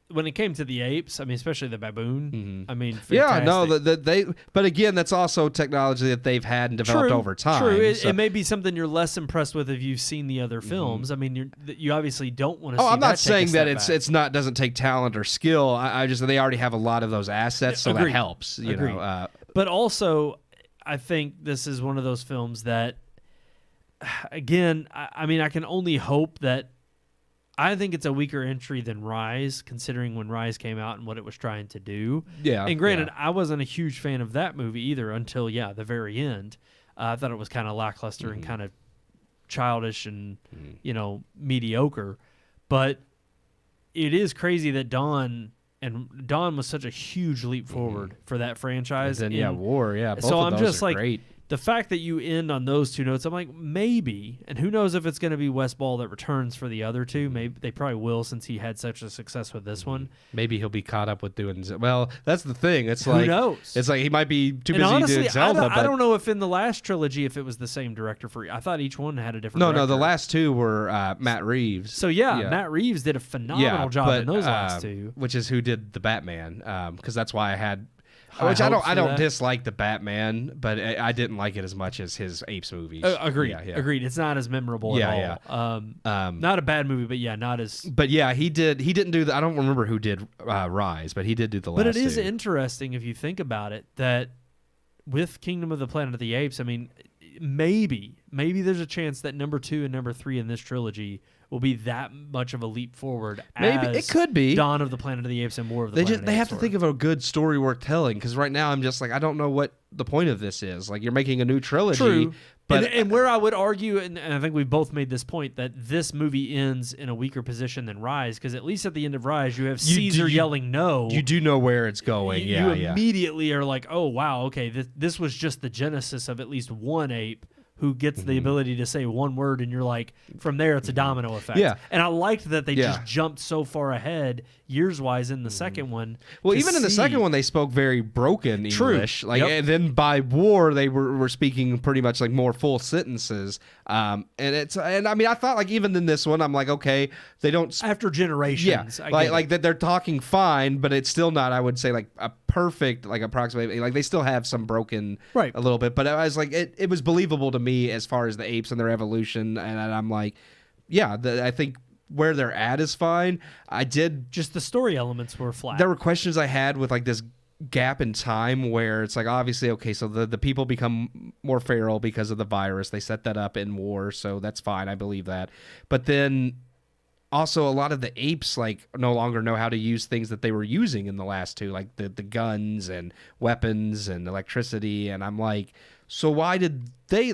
when it came to the apes, especially the baboon, fantastic. Yeah, no, but again, that's also technology that they've had and developed over time. True, it may be something you're less impressed with if you've seen the other films. You obviously don't want to see. I'm not saying that it's not doesn't take talent or skill. I just they already have a lot of those assets, so that helps. You know, but also, I think this is one of those films that, again, I can only hope that. I think it's a weaker entry than Rise, considering when Rise came out and what it was trying to do. Yeah. And granted, I wasn't a huge fan of that movie either until, the very end. I thought it was kind of lackluster and kind of childish and, mediocre. But it is crazy that Dawn was such a huge leap forward for that franchise. And then, War, both so of I'm those just are like, great. The fact that you end on those two notes, I'm like, maybe, and who knows if it's going to be Wes Ball that returns for the other two. Maybe they probably will, since he had such a success with this one. Maybe he'll be caught up with doing. Well, that's the thing. It's who knows? It's like he might be too busy honestly, doing Zelda. I don't know if in the last trilogy if it was the same director for. I thought each one had a different. No, the last two were Matt Reeves. So Matt Reeves did a phenomenal job in those last two, which is who did the Batman. Because that's why I had. Which I don't dislike the Batman, but I didn't like it as much as his Apes movies. Agreed. Agreed. It's not as memorable at all. Not a bad movie, but not as. But he didn't do the. I don't remember who did Rise, but he did do the last. But it is two. interesting if you think about it that with Kingdom of the Planet of the Apes, maybe there's a chance that number 2 and number 3 in this trilogy will be that much of a leap forward. Maybe it could be Dawn of the Planet of the Apes and War of the Planet of the Apes. They have to think of a good story worth telling, because right now I'm just like, I don't know what the point of this is. Like, you're making a new trilogy. True. But and where I would argue, and I think we've both made this point, that this movie ends in a weaker position than Rise, because at least at the end of Rise, you have Caesar yelling no. You do know where it's going. You immediately are like, oh, wow, okay, this was just the genesis of at least one ape who gets the ability to say one word, and you're like, from there it's a domino effect. Yeah. And I liked that they just jumped so far ahead years-wise in the second one. Well, even in the second one, they spoke very broken English. And then by war, they were speaking pretty much like more full sentences. And I mean, I thought like even in this one, I'm like, okay, they don't after generations. Yeah, like that they're talking fine, but it's still not. I would say like a perfect, like approximately, like they still have some broken a little bit. But I was like, it was believable to me as far as the apes and their evolution, and I'm like, yeah, I think where they're at is fine. Just the story elements were flat. There were questions I had with like this gap in time where it's like, obviously, okay, so the people become more feral because of the virus. They set that up in war, so that's fine. I believe that. But then also a lot of the apes like no longer know how to use things that they were using in the last two, like the guns and weapons and electricity. And I'm like, so why did they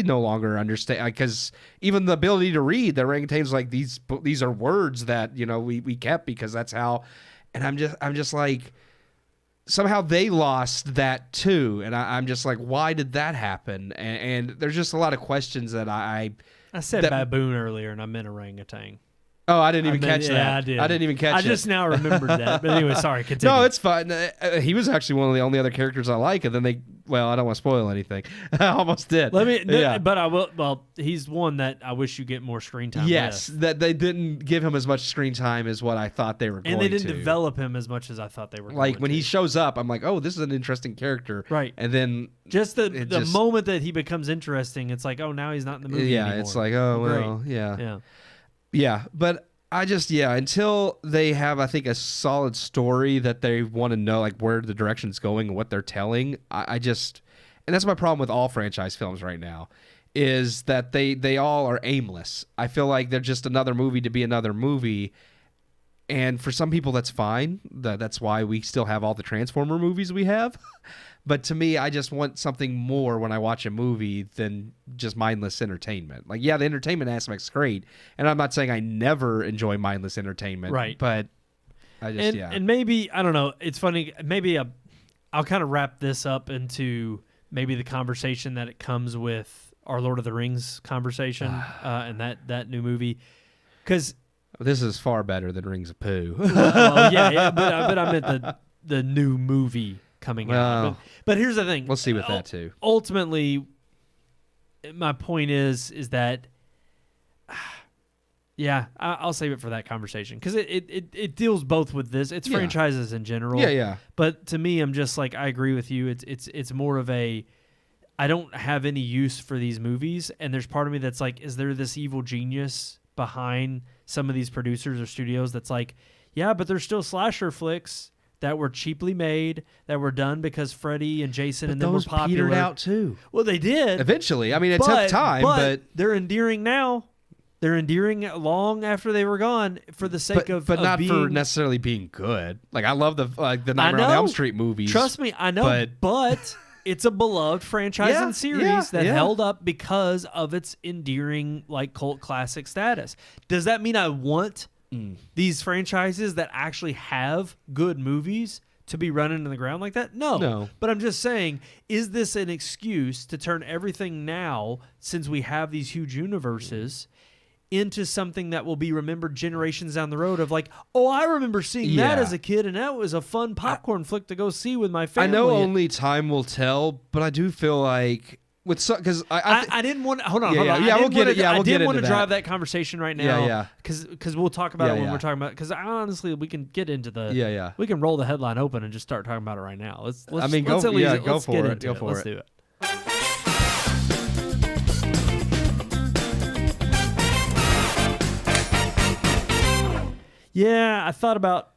no longer understand? Because even the ability to read, the orangutans like these are words that we kept because that's how. And I'm just like, somehow they lost that too, and I'm just like, why did that happen? And there's just a lot of questions that I said baboon earlier, and I meant orangutan. Oh, I didn't even catch that. Yeah, I did. I didn't even catch it. I just now remembered that. But anyway, sorry, continue. No, it's fine. He was actually one of the only other characters I like, and then I don't want to spoil anything. I almost did. But I will. Well, he's one that I wish you get more screen time. Yes, that they didn't give him as much screen time as what I thought they were going to. And they didn't develop him as much as I thought they were going to. Like, when he shows up, I'm like, oh, this is an interesting character. Right. And then just the moment that he becomes interesting, it's like, oh, now he's not in the movie anymore. Yeah, it's like, oh, well, great. Yeah. Yeah, but until they have, I think, a solid story that they want to know, like where the direction's going and what they're telling. And that's my problem with all franchise films right now, is that they all are aimless. I feel like they're just another movie to be another movie. And for some people, that's fine. That's why we still have all the Transformer movies we have. But to me, I just want something more when I watch a movie than just mindless entertainment. Like, yeah, the entertainment aspect's great, and I'm not saying I never enjoy mindless entertainment. Right. But I just, And maybe, I don't know, it's funny, maybe I'll kind of wrap this up into maybe the conversation that it comes with our Lord of the Rings conversation and that new movie. Because this is far better than Rings of Pooh. But I meant the new movie coming out. But here's the thing. We'll see with that too. Ultimately, my point is that I'll save it for that conversation, because it deals both with this. It's franchises in general. Yeah. But to me, I'm just like, I agree with you. It's more of a, I don't have any use for these movies, and there's part of me that's like, is there this evil genius behind some of these producers or studios that's like, yeah, but there's still slasher flicks that were cheaply made, that were done because Freddy and Jason and them were popular. Those petered out too. Well, they did. Eventually. I mean, it took time, but they're endearing now. They're endearing long after they were gone for the sake of not being, for necessarily being good. Like, I love the Nightmare on Elm Street movies. Trust me, I know, but it's a beloved franchise and series that held up because of its endearing, like, cult classic status. Does that mean I want these franchises that actually have good movies to be running in the ground like that? No. But I'm just saying, is this an excuse to turn everything now, since we have these huge universes, into something that will be remembered generations down the road of like, oh, I remember seeing that as a kid, and that was a fun popcorn flick to go see with my family. I know only time will tell, but I do feel like because I didn't want to hold on. Yeah, we'll get it. Yeah, we'll get into that. I didn't want to drive that conversation right now. Yeah. Because we'll talk about it when we're talking about. Because honestly, we can get into the. We can roll the headline open and just start talking about it right now. Let's go for it. Let's do it. Yeah, I thought about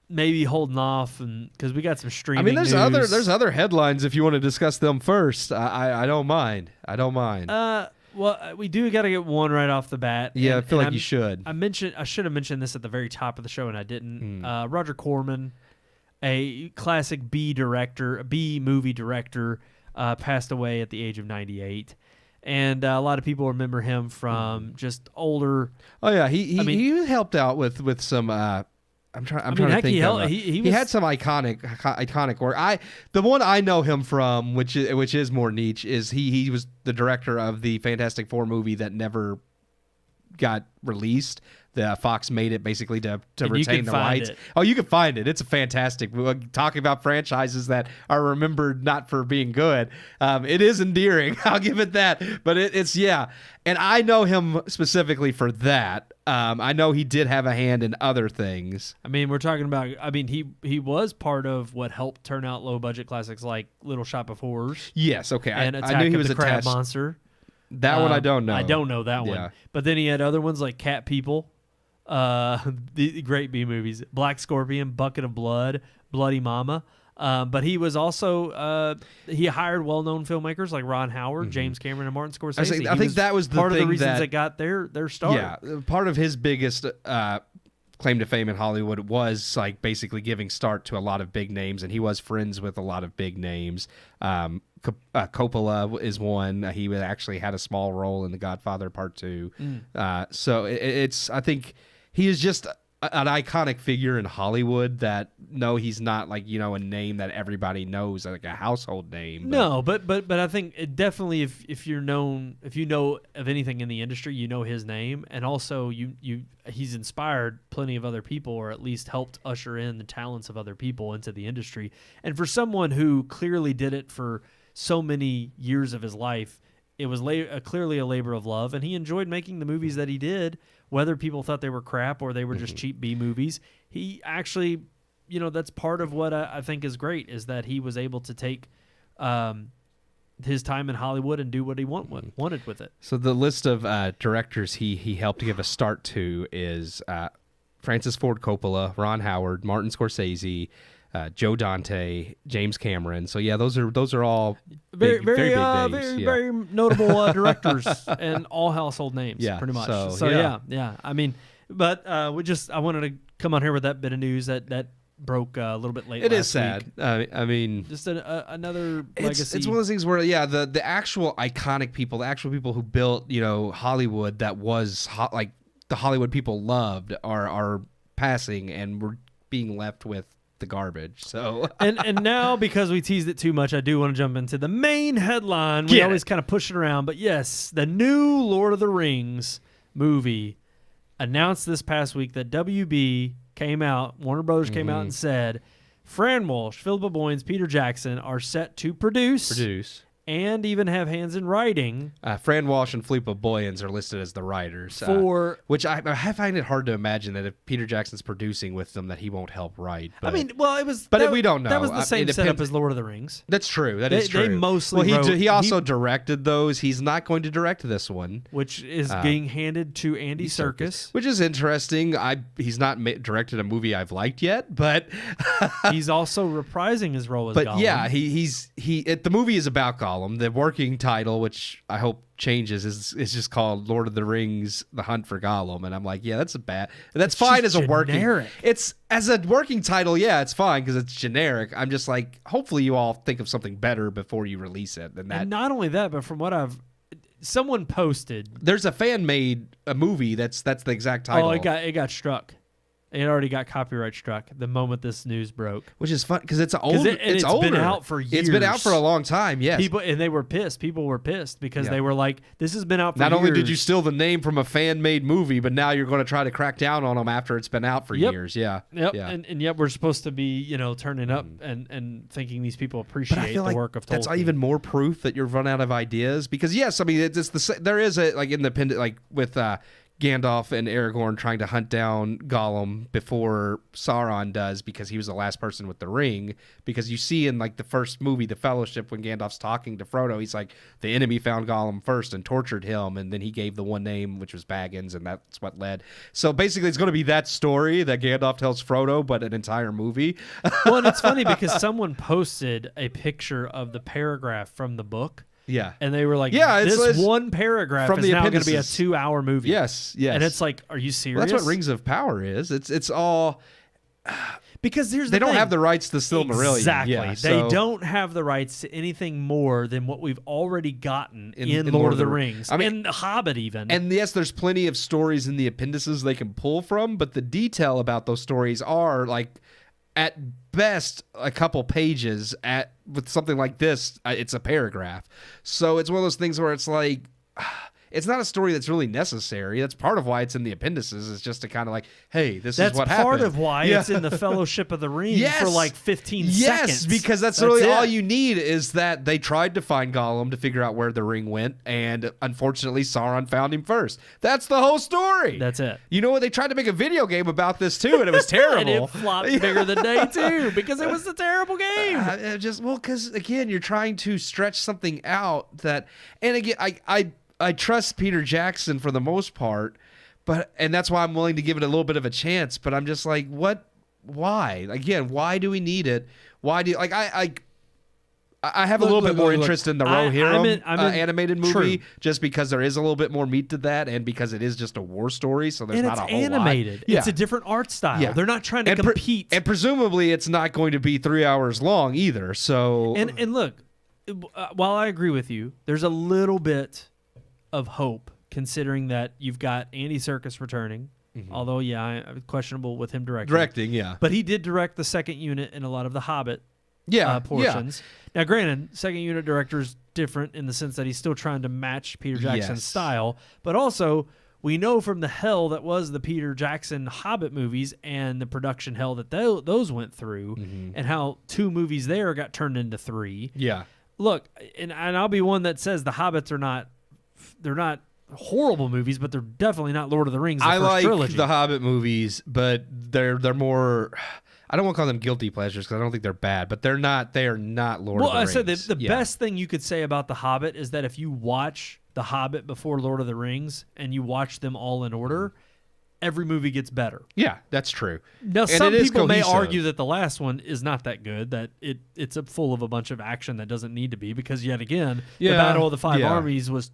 maybe holding off, and because we got some streaming. I mean, there's news. other headlines if you want to discuss them first. I don't mind. Well, we do got to get one right off the bat. Yeah, I feel like you should. I should have mentioned this at the very top of the show, and I didn't. Roger Corman, a classic B movie director, passed away at the age of 98. And a lot of people remember him from just older. Oh yeah, he helped out with some I'm trying to think. He had some iconic work. The one I know him from, which is more niche, is he was the director of the Fantastic Four movie that never got released. The Fox made it basically to retain the rights. Oh, you can find it. It's a fantastic. Talking about franchises that are remembered not for being good. It is endearing. I'll give it that. But it's and I know him specifically for that. I know he did have a hand in other things. I mean, we're talking about. I mean, he was part of what helped turn out low budget classics like Little Shop of Horrors. Yes. Okay. And I knew he was a Crab Monster. That one I don't know. I don't know that one. But then he had other ones like Cat People. The great B movies, Black Scorpion, Bucket of Blood, Bloody Mama. But he was also he hired well-known filmmakers like Ron Howard, James Cameron, and Martin Scorsese. I think that was the part thing of the reasons that got their start. Yeah, part of his biggest claim to fame in Hollywood was like basically giving start to a lot of big names, and he was friends with a lot of big names. Coppola is one. He actually had a small role in The Godfather Part 2. So it's I think. He is just an iconic figure in Hollywood that, no, he's not like, a name that everybody knows, like a household name. No, but I think it definitely if you know of anything in the industry, you know his name. And also he's inspired plenty of other people, or at least helped usher in the talents of other people into the industry. And for someone who clearly did it for so many years of his life, it was clearly a labor of love, and he enjoyed making the movies that he did, whether people thought they were crap or they were just cheap B movies. He actually, that's part of what I think is great, is that he was able to take his time in Hollywood and do what he wanted with it. So the list of directors he helped give a start to is Francis Ford Coppola, Ron Howard, Martin Scorsese, Joe Dante, James Cameron. So yeah, those are all very big names. Very notable directors and all household names. Yeah, pretty much. So yeah. I mean, but I wanted to come on here with that bit of news that broke a little bit late. It last is sad. week. I mean, just another legacy. It's one of those things where the actual iconic people, the actual people who built Hollywood, that was like the Hollywood people loved, are passing, and we're being left with the garbage. So and now, because we teased it too much, I do want to jump into the main headline. We always kind of push it around, but yes, the new Lord of the Rings movie announced this past week that WB came out, Warner Brothers came out and said Fran Walsh, Philippa Boyens, Peter Jackson are set to produce and even have hands in writing. Fran Walsh and Philippa Boyens are listed as the writers. Which I find it hard to imagine that if Peter Jackson's producing with them, that he won't help write. But, I mean, well, it was... But we don't know. That was the same setup as Lord of the Rings. That's true. That is true. They mostly he also directed those. He's not going to direct this one. Which is being handed to Andy Serkis. Which is interesting. He's not directed a movie I've liked yet, but... he's also reprising his role as Gollum. But yeah, the movie is about Gollum. The working title, which I hope changes, is just called Lord of the Rings: The Hunt for Gollum, and I'm like, yeah, that's fine as a working. It's as a working title, yeah, it's fine because it's generic. I'm just like, hopefully you all think of something better before you release it than that. And not only that, but from what someone posted, there's a fan made a movie that's the exact title. Oh, it got struck. It already got copyright struck the moment this news broke. Which is fun because it's older. It's been out for years. It's been out for a long time, yes. And they were pissed. People were pissed because they were like, this has been out for years. Not only did you steal the name from a fan-made movie, but now you're going to try to crack down on them after it's been out for years. Yeah. Yep. Yeah. And yet we're supposed to be, turning up and thinking these people appreciate the work of Tolkien. That's even more proof that you've run out of ideas. Because, yes, I mean, there is a, like, independent, like, with... Gandalf and Aragorn trying to hunt down Gollum before Sauron does, because he was the last person with the ring. Because you see in like the first movie, The Fellowship, when Gandalf's talking to Frodo, he's like, the enemy found Gollum first and tortured him, and then he gave the one name, which was Baggins, and that's what led. So basically it's going to be that story that Gandalf tells Frodo, but an entire movie. Well, and it's funny because someone posted a picture of the paragraph from the book. Yeah. And they were like, this one paragraph from is now going to be a 2-hour movie. Yes. And it's like, are you serious? Well, that's what Rings of Power is. It's all... Because they don't have the rights to Silmarillion. Exactly. Yeah, they don't have the rights to anything more than what we've already gotten in Lord of the Rings. I mean, in The Hobbit even. And yes, there's plenty of stories in the appendices they can pull from, but the detail about those stories are like at best a couple pages. With something like this, it's a paragraph. So it's one of those things where it's like, it's not a story that's really necessary. That's part of why it's in the appendices, is just to kind of like, hey, this is what happened. That's part of why it's in the Fellowship of the Ring for like 15 seconds. Yes, because that's really all you need, is that they tried to find Gollum to figure out where the ring went, and unfortunately Sauron found him first. That's the whole story. That's it. You know what? They tried to make a video game about this too, and it was terrible. And it flopped bigger than day two because it was a terrible game. Because again, you're trying to stretch something out that, and again, I trust Peter Jackson for the most part, and that's why I'm willing to give it a little bit of a chance. But I'm just like, what? Why? Again, why do we need it? Why do I have a little bit more interest in the Rohirrim animated movie, just because there is a little bit more meat to that, and because it is just a war story, so there's not a whole animated. lot. It's a different art style. Yeah. They're not trying to compete, and presumably it's not going to be 3 hours long either. So and look, while I agree with you, there's a little bit of hope, considering that you've got Andy Serkis returning, although questionable with him directing, but he did direct the second unit in a lot of the Hobbit portions. Now granted, second unit director's different in the sense that he's still trying to match Peter Jackson's style, but also we know from the hell that was the Peter Jackson Hobbit movies and the production hell that those went through, and how 2 movies there got turned into 3. Look, and I'll be one that says the Hobbits are not horrible movies, but they're definitely not Lord of the Rings. I like trilogy. The Hobbit movies, but they're more. I don't want to call them guilty pleasures because I don't think they're bad, but they are not Lord of the Rings. Well, I said the best thing you could say about The Hobbit is that if you watch The Hobbit before Lord of the Rings and you watch them all in order, every movie gets better. Yeah, that's true. Now, some people may argue that the last one is not that good, that it's full of a bunch of action that doesn't need to be, because yet again, the Battle of the Five Armies was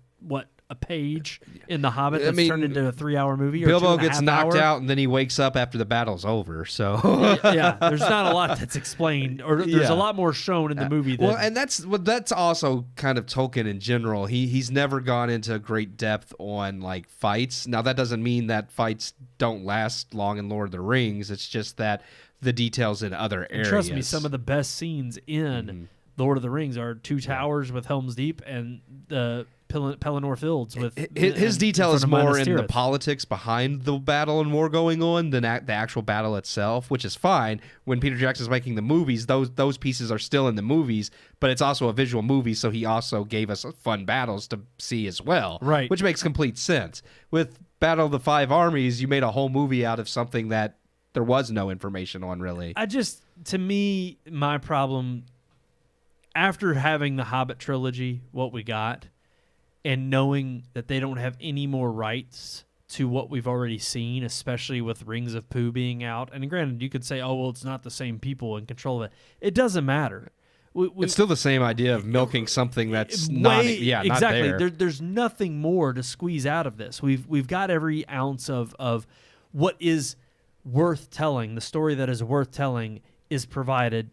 a page in The Hobbit that's turned into a 3-hour movie. Bilbo gets knocked out and then he wakes up after the battle's over. So there's not a lot that's explained, or there's a lot more shown in the movie. And that's also kind of Tolkien in general. He's never gone into great depth on like fights. Now that doesn't mean that fights don't last long in Lord of the Rings. It's just that the details in other areas. Trust me, some of the best scenes in Lord of the Rings are Two Towers with Helm's Deep and the Pelennor Fields with his detail is more in the politics behind the battle and war going on than the actual battle itself, which is fine. When Peter Jackson's making the movies, those pieces are still in the movies, but it's also a visual movie, so he also gave us fun battles to see as well, right? Which makes complete sense. With Battle of the Five Armies, you made a whole movie out of something that there was no information on, really. To me, my problem after having the Hobbit trilogy, what we got, and knowing that they don't have any more rights to what we've already seen, especially with Rings of Pooh being out. And granted, you could say, oh, well, it's not the same people in control of it. It doesn't matter. It's still the same idea of milking something that's not exactly. not there. There's nothing more to squeeze out of this. We've got every ounce of what is worth telling. The story that is worth telling is provided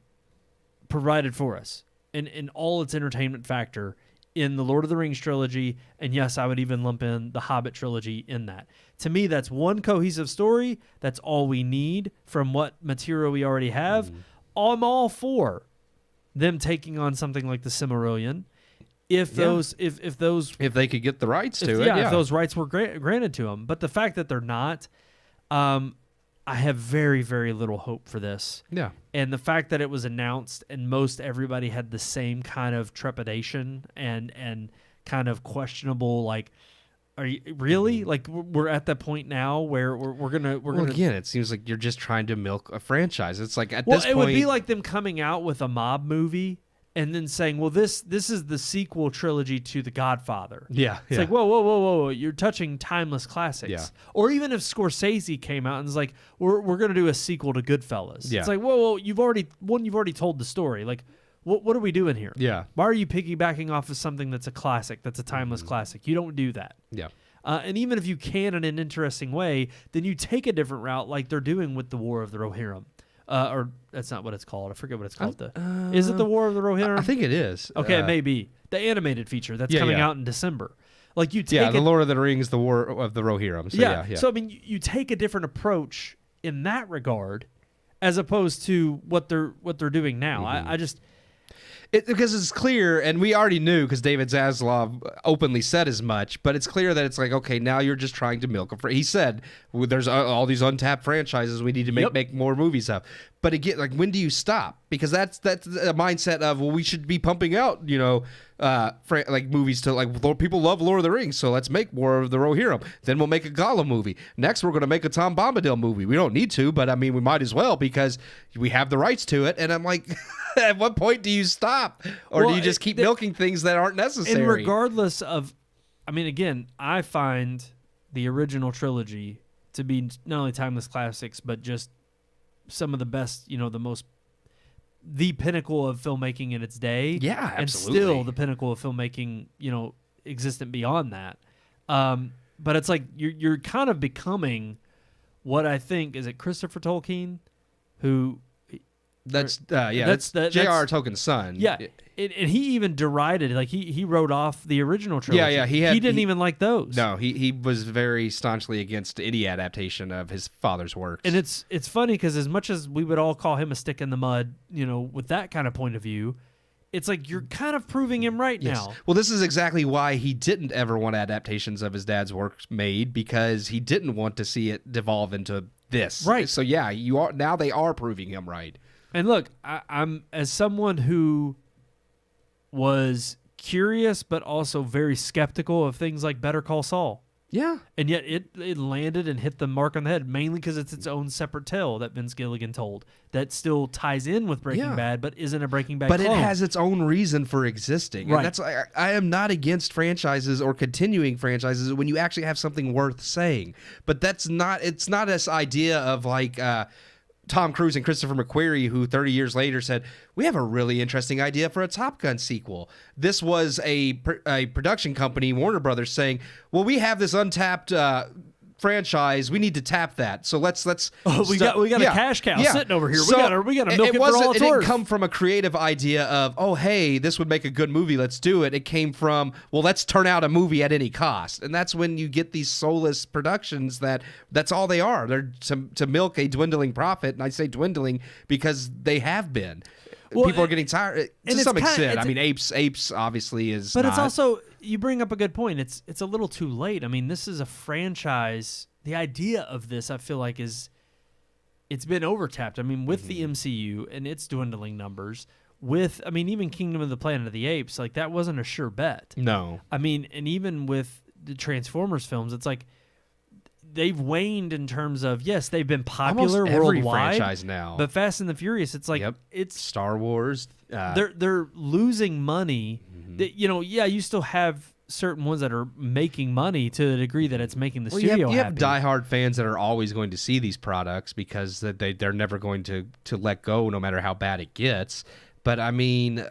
for us in all its entertainment factor in the Lord of the Rings trilogy, and yes, I would even lump in the Hobbit trilogy in that. To me, that's one cohesive story. That's all we need from what material we already have. I'm all for them taking on something like the Silmarillion, if they could get the rights to it. If those rights were granted to them. But the fact that they're not, I have very, very little hope for this. Yeah. And the fact that it was announced and most everybody had the same kind of trepidation and kind of questionable, like, are you really? Like, we're at that point now where we're gonna again, it seems like you're just trying to milk a franchise. It's like at this point, it would be like them coming out with a mob movie and then saying, well, this is the sequel trilogy to The Godfather. Yeah. It's like, whoa. You're touching timeless classics. Yeah. Or even if Scorsese came out and was like, we're going to do a sequel to Goodfellas. Yeah. It's like, whoa, you've already told the story. Like, what are we doing here? Yeah. Why are you piggybacking off of something that's a classic, that's a timeless classic? You don't do that. Yeah. And even if you can in an interesting way, then you take a different route like they're doing with the War of the Rohirrim. Or that's not what it's called. I forget what it's called. Is it the War of the Rohirrim? I think it is. Okay, it may be. The animated feature that's coming out in December. Like you take the Lord of the Rings, the War of the Rohirrim. So yeah. So I mean, you take a different approach in that regard, as opposed to what they're doing now. I just. Because it's clear, and we already knew because David Zaslav openly said as much, but it's clear that it's like, okay, now you're just trying to milk a he said, well, there's all these untapped franchises we need to make more movies of. But again, like, when do you stop? Because that's a mindset of, well, we should be pumping out, like movies to, like, people love Lord of the Rings, so let's make more of the Rohirrim. Then we'll make a Gollum movie. Next, we're going to make a Tom Bombadil movie. We don't need to, but I mean, we might as well because we have the rights to it. And I'm like, at what point do you stop? Or do you just keep milking things that aren't necessary? And regardless of, I mean, again, I find the original trilogy to be not only timeless classics, but just some of the best, the pinnacle of filmmaking in its day. Yeah, absolutely. And still the pinnacle of filmmaking, existent beyond that. But it's like you're kind of becoming what I think, is it Christopher Tolkien, who... That's J.R.R. Tolkien's son. Yeah, and he even derided, like he wrote off the original trilogy. Yeah, he didn't even like those. No, he was very staunchly against any adaptation of his father's works. And it's funny because as much as we would all call him a stick in the mud, with that kind of point of view, it's like you're kind of proving him right now. Well, this is exactly why he didn't ever want adaptations of his dad's works made, because he didn't want to see it devolve into this. Right. So yeah, now they are proving him right. And look, I'm as someone who was curious but also very skeptical of things like Better Call Saul. Yeah. And yet it landed and hit the mark on the head, mainly because it's its own separate tale that Vince Gilligan told that still ties in with Breaking Bad but isn't a Breaking Bad clone. It has its own reason for existing. Right. And that's I am not against franchises or continuing franchises when you actually have something worth saying. But it's not this idea of like... Tom Cruise and Christopher McQuarrie, who 30 years later said, we have a really interesting idea for a Top Gun sequel. This was a production company, Warner Brothers, saying, well, we have this untapped franchise. We need to tap that. So let's we got a cash cow sitting over here. So we got to milk it for all it's worth. It didn't come from a creative idea of, oh, hey, this would make a good movie. Let's do it. It came from, well, let's turn out a movie at any cost. And that's when you get these soulless productions that's all they are. They're to milk a dwindling profit. And I say dwindling because they have been. Well, people are getting tired to some extent. I mean, Apes obviously is. But it's also, you bring up a good point. It's a little too late. I mean, this is a franchise. The idea of this, I feel like, it's been overtapped. I mean, with the MCU and its dwindling numbers, even Kingdom of the Planet of the Apes, like that wasn't a sure bet. No. I mean, and even with the Transformers films, it's like they've waned in terms of, yes, they've been popular almost every worldwide franchise now. But Fast and the Furious, it's like it's Star Wars. They're losing money. That, you still have certain ones that are making money to the degree that it's making the studio you have happy. diehard fans that are always going to see these products because they're never going to let go no matter how bad it gets. But I mean,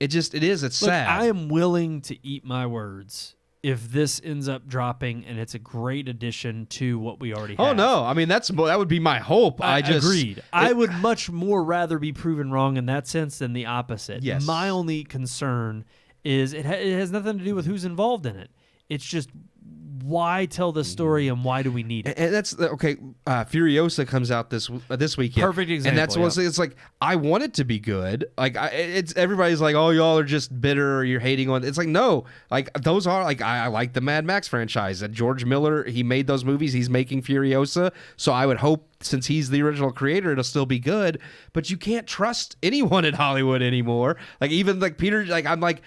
it's sad. I am willing to eat my words if this ends up dropping and it's a great addition to what we already have. Oh, no. I mean, that would be my hope. Agreed. I would much more rather be proven wrong in that sense than the opposite. Yes. My only concern is it has nothing to do with who's involved in it. It's just, why tell this story and why do we need it? And that's okay. Furiosa comes out this weekend. Perfect example. And that's one thing. It's like, I want it to be good. Like it's everybody's like, oh, y'all are just bitter or you're hating on. It's like, no, like those are like, I like the Mad Max franchise. And George Miller, he made those movies. He's making Furiosa, so I would hope, since he's the original creator, it'll still be good. But you can't trust anyone in Hollywood anymore. Like even like Peter. Like I'm like,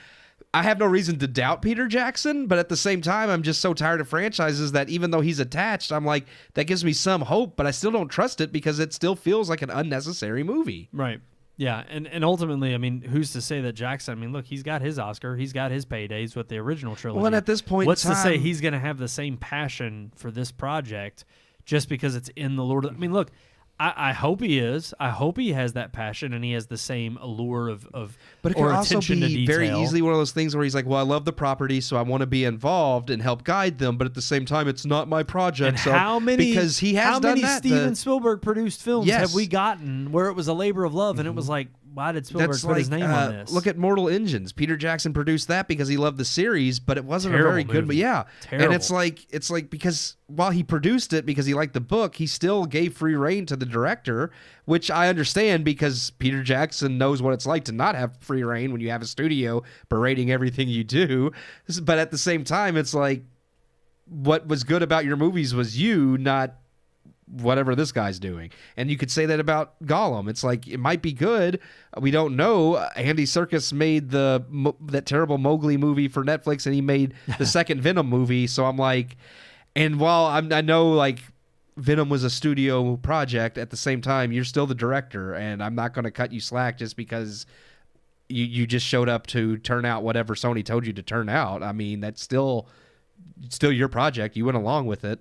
I have no reason to doubt Peter Jackson, but at the same time, I'm just so tired of franchises that even though he's attached, I'm like, that gives me some hope, but I still don't trust it because it still feels like an unnecessary movie. Right. Yeah, and ultimately, I mean, who's to say that Jackson, I mean, look, he's got his Oscar, he's got his paydays with the original trilogy. Well, and at this point what's to say he's going to have the same passion for this project just because it's in the Lord of... I mean, look, I hope he is. I hope he has that passion and he has the same allure of but it could also be very easily one of those things where he's like, well, I love the property, so I want to be involved and help guide them, but at the same time, it's not my project. And so how many Steven Spielberg produced films have we gotten where it was a labor of love and it was like, why did Spielberg put his name on this? Look at Mortal Engines. Peter Jackson produced that because he loved the series, but it wasn't a very good movie. Yeah. Terrible. And it's like because while he produced it because he liked the book, he still gave free reign to the director, which I understand because Peter Jackson knows what it's like to not have free reign when you have a studio berating everything you do. But at the same time, it's like what was good about your movies was you, not whatever this guy's doing. And you could say that about Gollum. It's like, it might be good. We don't know. Andy Serkis made that terrible Mowgli movie for Netflix, and he made the second Venom movie. So I'm like, and while I know like Venom was a studio project, at the same time, you're still the director, and I'm not going to cut you slack just because you just showed up to turn out whatever Sony told you to turn out. I mean, that's still your project. You went along with it.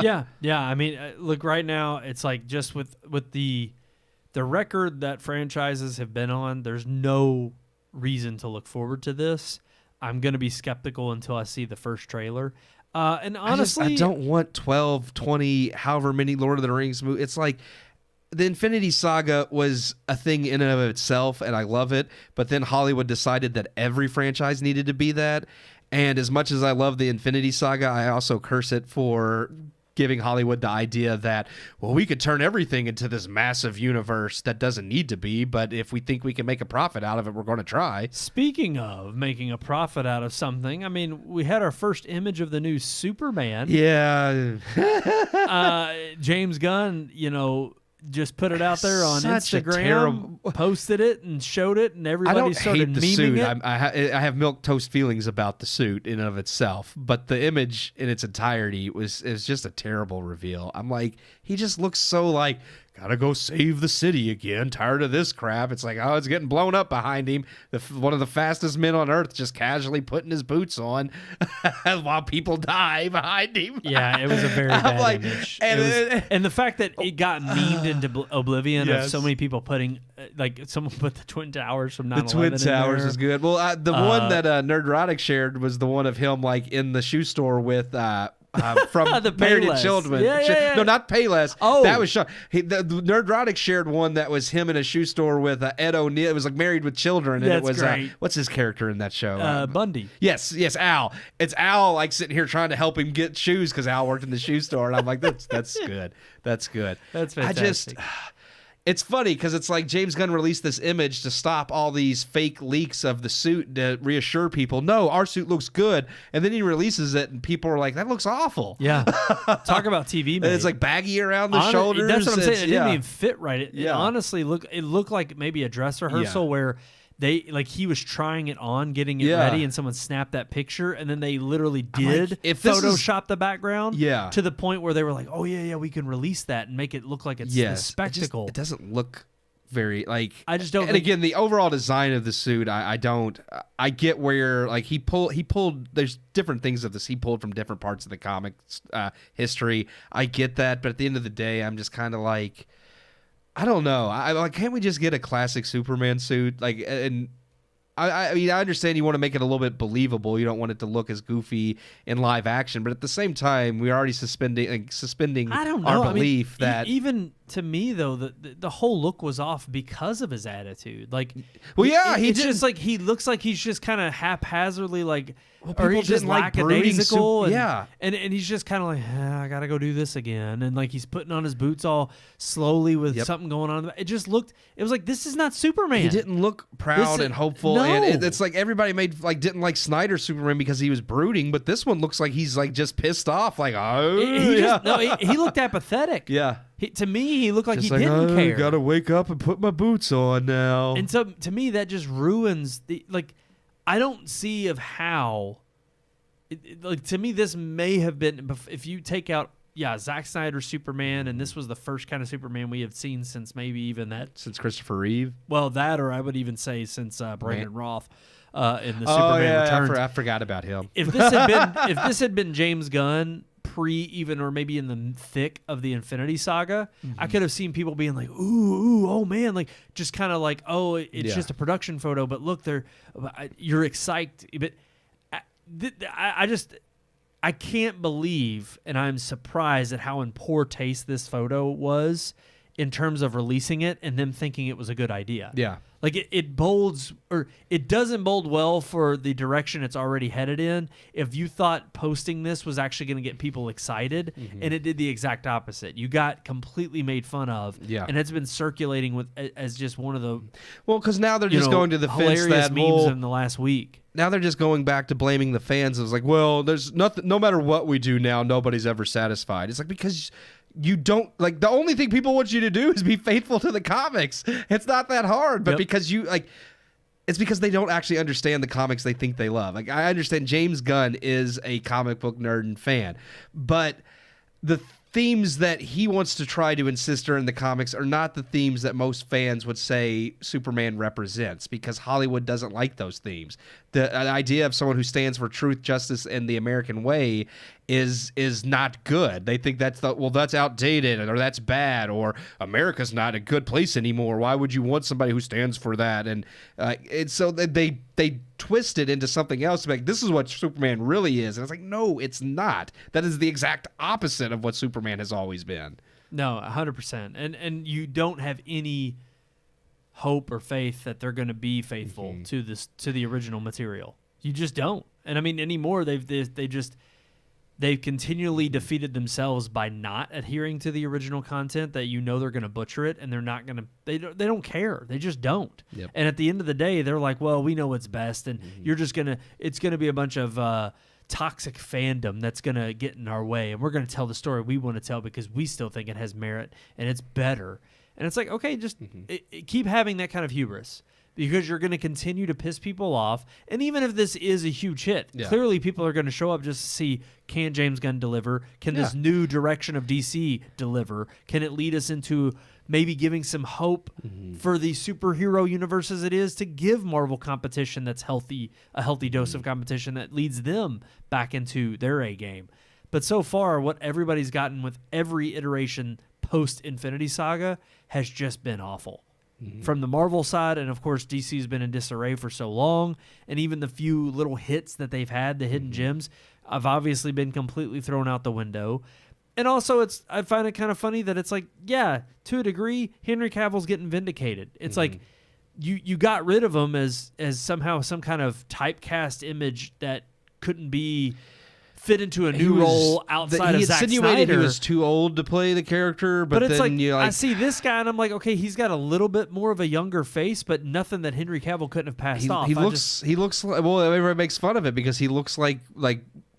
yeah. I mean, look, right now it's like just with the record that franchises have been on, there's no reason to look forward to this. I'm going to be skeptical until I see the first trailer. And honestly, I don't want 12, 20, however many Lord of the Rings movies. It's like the Infinity Saga was a thing in and of itself, and I love it. But then Hollywood decided that every franchise needed to be that. And as much as I love the Infinity Saga, I also curse it for giving Hollywood the idea that, well, we could turn everything into this massive universe that doesn't need to be, but if we think we can make a profit out of it, we're going to try. Speaking of making a profit out of something, I mean, we had our first image of the new Superman. Yeah. James Gunn, just put it out there on Instagram, posted it and showed it, and everybody started memeing suit. it. I have milquetoast feelings about the suit in and of itself, but the image in its entirety is just a terrible reveal. I'm like, he just looks so like, gotta go save the city again. Tired of this crap. It's like, oh, it's getting blown up behind him. One of the fastest men on earth just casually putting his boots on while people die behind him. Yeah, it was a very bad image. And the fact that it got memed into oblivion of so many people putting, like someone put the Twin Towers from 9/11 The Twin Towers is good. Well, the one that Nerdrotic shared was the one of him like in the shoe store with from the Married Payless. to Children. Yeah. No, not Payless. Oh. That was the Nerdrotic shared one that was him in a shoe store with Ed O'Neill. It was like Married with Children. And That's it was, great. What's his character in that show? Bundy. Yes, Al. It's Al like sitting here trying to help him get shoes because Al worked in the shoe store. And I'm like, that's good. That's good. That's fantastic. It's funny because it's like James Gunn released this image to stop all these fake leaks of the suit to reassure people, no, our suit looks good. And then he releases it and people are like, that looks awful. Yeah. Talk about TV, man. It's like baggy around the shoulders. That's what I'm saying. It didn't even fit right. It honestly looked like maybe a dress rehearsal where he was trying it on, getting it ready, and someone snapped that picture, and then they literally did Photoshop the background to the point where they were like, oh, yeah, we can release that and make it look like it's this spectacle. It doesn't look very, like... I just don't... And again, the overall design of the suit, I don't... I get where, like, he pulled... There's different things of this he pulled from different parts of the comics history. I get that, but at the end of the day, I'm just kind of like... I don't know. Can't we just get a classic Superman suit? Like, and I mean, I understand you want to make it a little bit believable. You don't want it to look as goofy in live action, but at the same time, we're already suspending I don't know. our belief that even to me though, the whole look was off because of his attitude. Like, it's just like he looks like he's just kind of haphazardly like. Or he's just lackadaisical, and he's just kind of like, I gotta go do this again, and like he's putting on his boots all slowly with something going on. It was like, this is not Superman. He didn't look proud and hopeful, and it's like everybody didn't like Snyder's Superman because he was brooding, but this one looks like he's like just pissed off, like he looked apathetic. Yeah. To me, he looked like just he didn't care. Gotta wake up and put my boots on now. And so to me, that just ruins I don't see of how. To me, this may have been, if you take out, Zack Snyder's Superman, and this was the first kind of Superman we have seen since maybe even that. Since Christopher Reeve? Well, that, or I would even say since Brandon Roth in the Superman Returns. I forgot about him. If this had been James Gunn even or maybe in the thick of the Infinity Saga, I could have seen people being like, ooh, oh man, like just kind of like, oh, it's just a production photo, but look, you're excited. But I can't believe, and I'm surprised at how in poor taste this photo was in terms of releasing it and them thinking it was a good idea. Yeah. Like it bodes, or it doesn't bode well for the direction it's already headed in. If you thought posting this was actually going to get people excited, and it did the exact opposite. You got completely made fun of, and it's been circulating as just one of the because now they're just going to the hilarious fence that memes in the last week. Now they're just going back to blaming the fans. It's like, well, there's nothing. No matter what we do now, nobody's ever satisfied. It's like because you don't like the only thing people want you to do is be faithful to the comics. It's not that hard, but because you like, it's because they don't actually understand the comics they think they love. Like I understand James Gunn is a comic book nerd and fan, but the themes that he wants to try to insist are in the comics are not the themes that most fans would say Superman represents, because Hollywood doesn't like those themes. The idea of someone who stands for truth, justice, and the American way is not good. They think that's outdated, or that's bad, or America's not a good place anymore. Why would you want somebody who stands for that? And so they twist it into something else. Like, this is what Superman really is. And it's like, no, it's not. That is the exact opposite of what Superman has always been. No, 100%. And you don't have any hope or faith that they're going to be faithful to the original material. You just don't. And I mean, anymore, they've continually defeated themselves by not adhering to the original content, that they're going to butcher it, and they're not going to. They don't care. They just don't. Yep. And at the end of the day, they're like, well, we know what's best, and it's gonna be a bunch of toxic fandom that's gonna get in our way, and we're gonna tell the story we want to tell because we still think it has merit and it's better. And it's like, okay, just keep having that kind of hubris, because you're going to continue to piss people off. And even if this is a huge hit, clearly people are going to show up just to see, can James Gunn deliver? Can this new direction of DC deliver? Can it lead us into maybe giving some hope for the superhero universe as it is, to give Marvel competition that's healthy, a healthy dose of competition that leads them back into their A game? But so far, what everybody's gotten with every iteration post-Infinity Saga has just been awful. From the Marvel side, and of course DC's been in disarray for so long, and even the few little hits that they've had, the hidden gems, have obviously been completely thrown out the window. And also, I find it kind of funny that it's like, yeah, to a degree, Henry Cavill's getting vindicated. It's like you got rid of him as somehow some kind of typecast image that couldn't be fit into a new role outside of Zack Snyder. He was too old to play the character, but it's then I see this guy and I'm like, okay, he's got a little bit more of a younger face, but nothing that Henry Cavill couldn't have passed off. He looks like, well, everybody makes fun of it because he looks like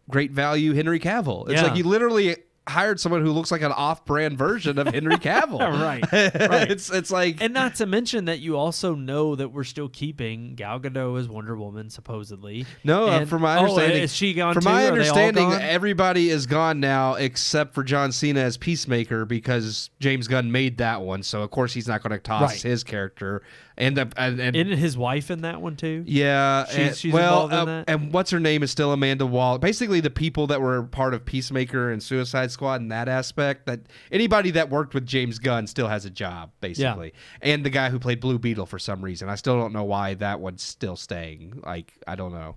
great value Henry Cavill. It's like he literally hired someone who looks like an off-brand version of Henry Cavill. right. It's like, and not to mention that you also know that we're still keeping Gal Gadot as Wonder Woman, supposedly. No, from my understanding, is she gone? From too? my Are understanding, they all gone? everybody is gone now except for John Cena as Peacemaker, because James Gunn made that one. So of course he's not going to toss his character. And isn't his wife in that one too? Yeah, she's involved in that. And what's her name is still Amanda Waller. Basically, the people that were part of Peacemaker and Suicide Squad in that aspect, that anybody that worked with James Gunn still has a job, basically. Yeah. And the guy who played Blue Beetle, for some reason, I still don't know why that one's still staying. Like, I don't know.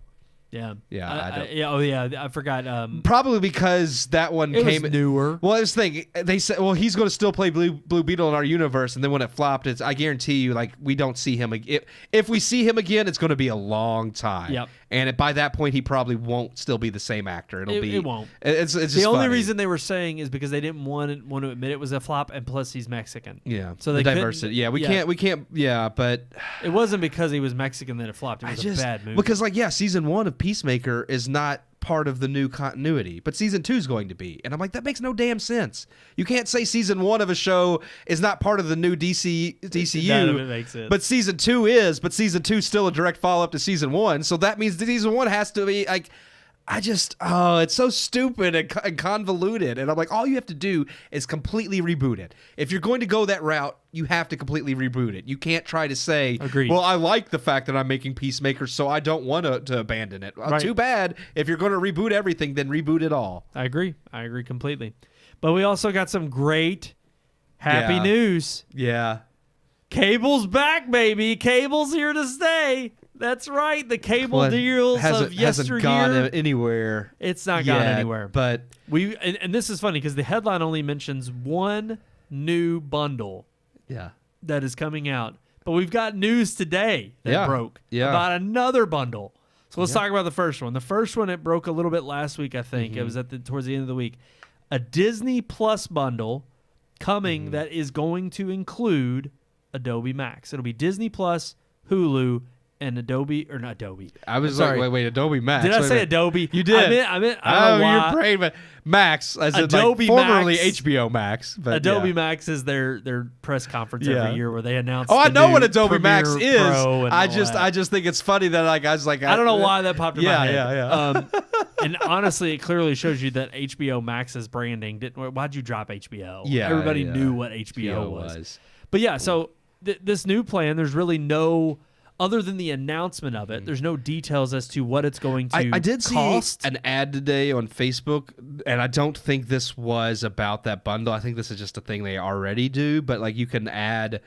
Yeah. Yeah. I forgot. Probably because that one came newer. Well, this thing, they said, well, he's going to still play Blue Beetle in our universe, and then when it flopped, I guarantee you, like, we don't see him again. If we see him again, it's going to be a long time. Yep. And by that point, he probably won't still be the same actor. It won't. It's just the only funny. reason they were saying is because they didn't want to admit it was a flop, and plus he's Mexican. Yeah. So they diversity. Yeah, we can't. Yeah, but it wasn't because he was Mexican that it flopped. It was a bad movie. Because season 1 of Peacemaker is not part of the new continuity, but season 2 is going to be, and I'm like, that makes no damn sense. You can't say season 1 of a show is not part of the new DCU. None of it makes sense. But season 2 is, but season 2 is still a direct follow up to season 1, so that means that season 1 has to be like, it's so stupid and convoluted. And I'm like, all you have to do is completely reboot it. If you're going to go that route, you have to completely reboot it. You can't try to say, Agreed. Well, I like the fact that I'm making Peacemaker, so I don't want to abandon it. Well, too bad. If you're going to reboot everything, then reboot it all. I agree completely. But we also got some great happy news. Yeah. Cable's back, baby. Cable's here to stay. That's right. The cable deals of yesteryear hasn't gone anywhere. It's not gone anywhere. But and this is funny because the headline only mentions one new bundle. Yeah. That is coming out. But we've got news today that broke about another bundle. So let's talk about the first one. The first one, it broke a little bit last week, I think. It was towards the end of the week. A Disney Plus bundle coming that is going to include Adobe Max. It'll be Disney Plus, Hulu, and Adobe, or not Adobe. I was like, wait, Adobe Max. Did I say Adobe? You did. I meant I don't know why. Your brain, but Max, as Adobe in like formerly Max, HBO Max. But Adobe Max is their press conference every year where they announce. Oh, I know what Adobe Premiere Max is. I just think it's funny that I was like, I don't know why that popped in my head. Yeah. And honestly, it clearly shows you that HBO Max's branding didn't. Why'd you drop HBO? Yeah, everybody knew what HBO was. But yeah, so this new plan, there's really no. Other than the announcement of it, there's no details as to what it's going to cost. I did see an ad today on Facebook, and I don't think this was about that bundle. I think this is just a thing they already do, but like you can add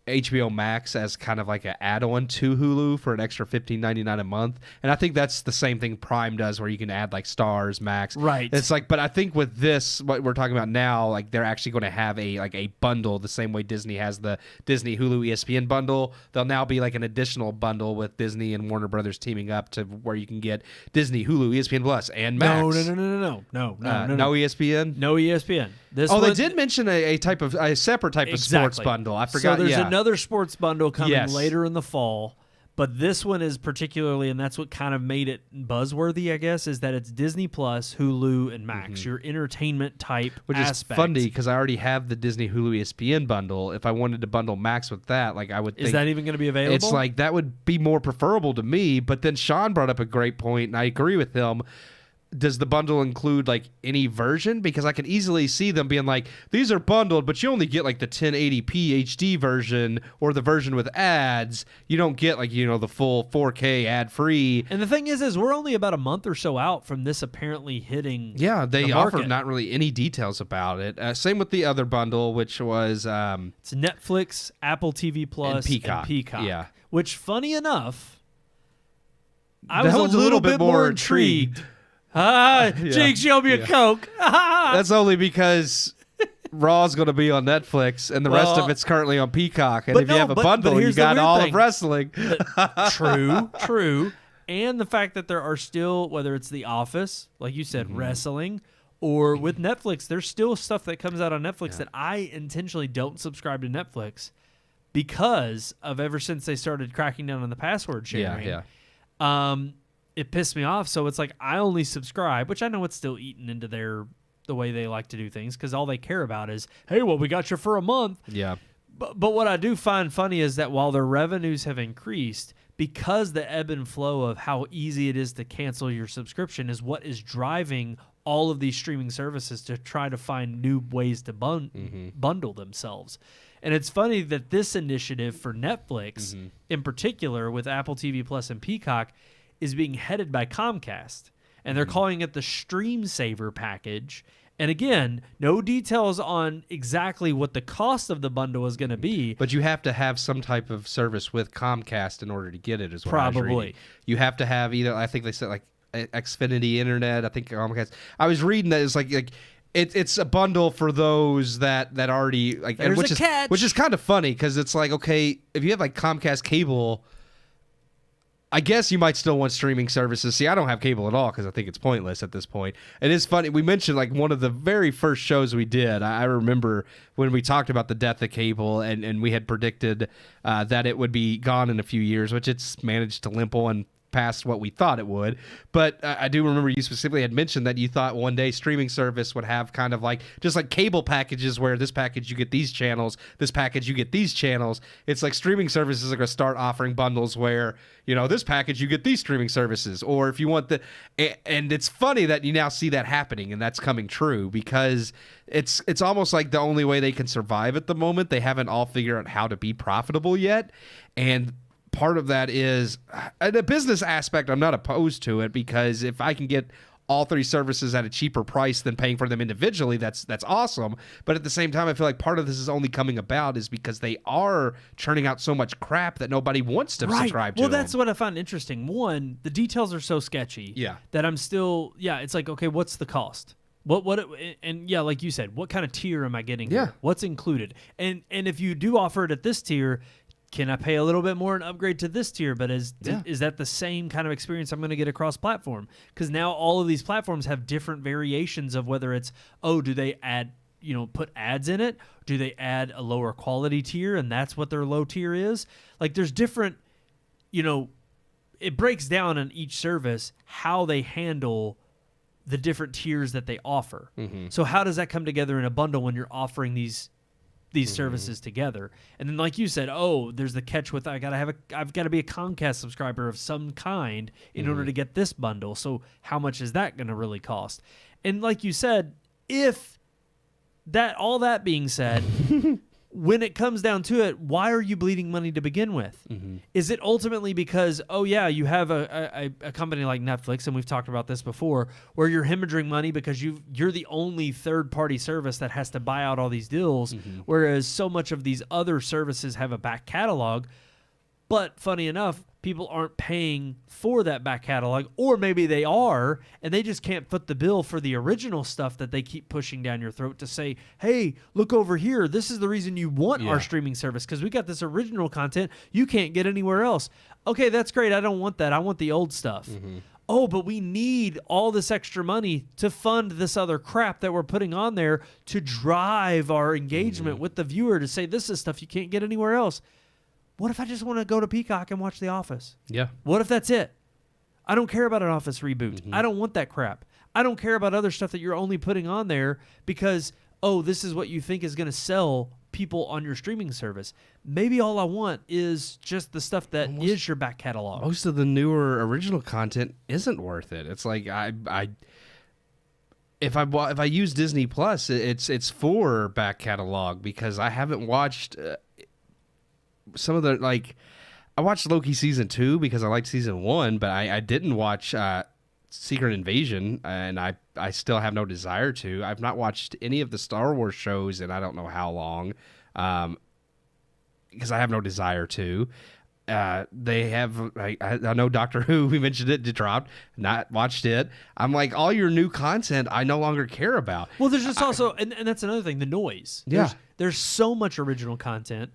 HBO Max as kind of like an add-on to Hulu for an extra $15.99 a month. And I think that's the same thing Prime does where you can add like Stars, Max. Right. It's like, but I think with this, what we're talking about now, like they're actually going to have a bundle the same way Disney has the Disney Hulu ESPN bundle. There'll now be like an additional bundle with Disney and Warner Brothers teaming up to where you can get Disney, Hulu, ESPN Plus, and Max. No. No ESPN? No ESPN. They did mention a separate type of sports bundle. I forgot. So there's another sports bundle coming later in the fall, but this one is particularly, and that's what kind of made it buzzworthy, I guess, is that it's Disney Plus, Hulu, and Max, your entertainment type Which aspect. Is funny because I already have the Disney Hulu ESPN bundle. If I wanted to bundle Max with that, like I would think. Is that even going to be available? It's like that would be more preferable to me, but then Sean brought up a great point, and I agree with him. Does the bundle include like any version? Because I can easily see them being like, these are bundled, but you only get like the 1080p HD version or the version with ads. You don't get like, the full 4K ad free. And the thing is we're only about a month or so out from this apparently hitting. Yeah, they the offered not really any details about it. Same with the other bundle, which was it's Netflix, Apple TV Plus, and Peacock. Yeah, which funny enough, I was a little bit more intrigued. Jake, show me a Coke. That's only because Raw's going to be on Netflix, and the rest of it's currently on Peacock. And if you have a bundle, you got all of wrestling. True. And the fact that there are still, whether it's The Office, like you said, wrestling, or with Netflix, there's still stuff that comes out on Netflix that I intentionally don't subscribe to Netflix because of ever since they started cracking down on the password sharing. It pissed me off. So it's like I only subscribe, which I know it's still eaten into the way they like to do things because all they care about is, hey, well, we got you for a month. Yeah. But what I do find funny is that while their revenues have increased, because the ebb and flow of how easy it is to cancel your subscription is what is driving all of these streaming services to try to find new ways to bundle themselves. And it's funny that this initiative for Netflix, in particular with Apple TV Plus and Peacock, is being headed by Comcast. And they're calling it the Stream Saver package. And again, no details on exactly what the cost of the bundle is going to be. But you have to have some type of service with Comcast in order to get it as well. Probably. You have to have either, I think they said like Xfinity Internet, I think Comcast. I was reading that it's like it's a bundle for those that already like, There's which a catch. Which is kind of funny because it's like, okay, if you have like Comcast cable, I guess you might still want streaming services. See, I don't have cable at all because I think it's pointless at this point. It is funny. We mentioned like one of the very first shows we did. I remember when we talked about the death of cable and we had predicted that it would be gone in a few years, which it's managed to limp on past what we thought it would. But I do remember you specifically had mentioned that you thought one day streaming service would have kind of like just like cable packages where this package you get these channels, this package you get these channels. It's like streaming services are going to start offering bundles where, you know, this package you get these streaming services, or if you want the, and it's funny that you now see that happening and that's coming true because it's almost like the only way they can survive at the moment. They haven't all figured out how to be profitable yet. And part of that is the business aspect. I'm not opposed to it because if I can get all three services at a cheaper price than paying for them individually, that's awesome. But at the same time, I feel like part of this is only coming about is because they are churning out so much crap that nobody wants to subscribe to. Well, that's what I find interesting. One, the details are so sketchy that I'm still, it's like, okay, what's the cost? And like you said, what kind of tier am I getting here? What's included? And if you do offer it at this tier, can I pay a little bit more and upgrade to this tier? But is that the same kind of experience I'm going to get across platform? Because now all of these platforms have different variations of whether it's, do they add, put ads in it? Do they add a lower quality tier and that's what their low tier is? Like there's different, it breaks down on each service how they handle the different tiers that they offer. Mm-hmm. So how does that come together in a bundle when you're offering these services together? And then like you said, there's the catch with I've got to be a Comcast subscriber of some kind in order to get this bundle. So how much is that going to really cost? And like you said, all that being said, when it comes down to it, why are you bleeding money to begin with? Mm-hmm. Is it ultimately because, you have a company like Netflix, and we've talked about this before, where you're hemorrhaging money because you're the only third-party service that has to buy out all these deals, whereas so much of these other services have a back catalog. But funny enough, people aren't paying for that back catalog, or maybe they are, and they just can't foot the bill for the original stuff that they keep pushing down your throat to say, hey, look over here. This is the reason you want our streaming service, because we got this original content you can't get anywhere else. Okay, that's great. I don't want that. I want the old stuff. Mm-hmm. Oh, but we need all this extra money to fund this other crap that we're putting on there to drive our engagement with the viewer to say this is stuff you can't get anywhere else. What if I just want to go to Peacock and watch The Office? Yeah. What if that's it? I don't care about an Office reboot. Mm-hmm. I don't want that crap. I don't care about other stuff that you're only putting on there because, this is what you think is going to sell people on your streaming service. Maybe all I want is just the stuff that is your back catalog. Most of the newer original content isn't worth it. It's like if I use Disney Plus, it's for back catalog because I haven't watched some of the, like, I watched Loki season 2 because I liked season 1, but I didn't watch Secret Invasion, and I still have no desire to. I've not watched any of the Star Wars shows in I don't know how long, because I have no desire to. They have, I know Doctor Who, we mentioned it, dropped, not watched it. I'm like, all your new content I no longer care about. Well, there's just also, and that's another thing, the noise. There's so much original content.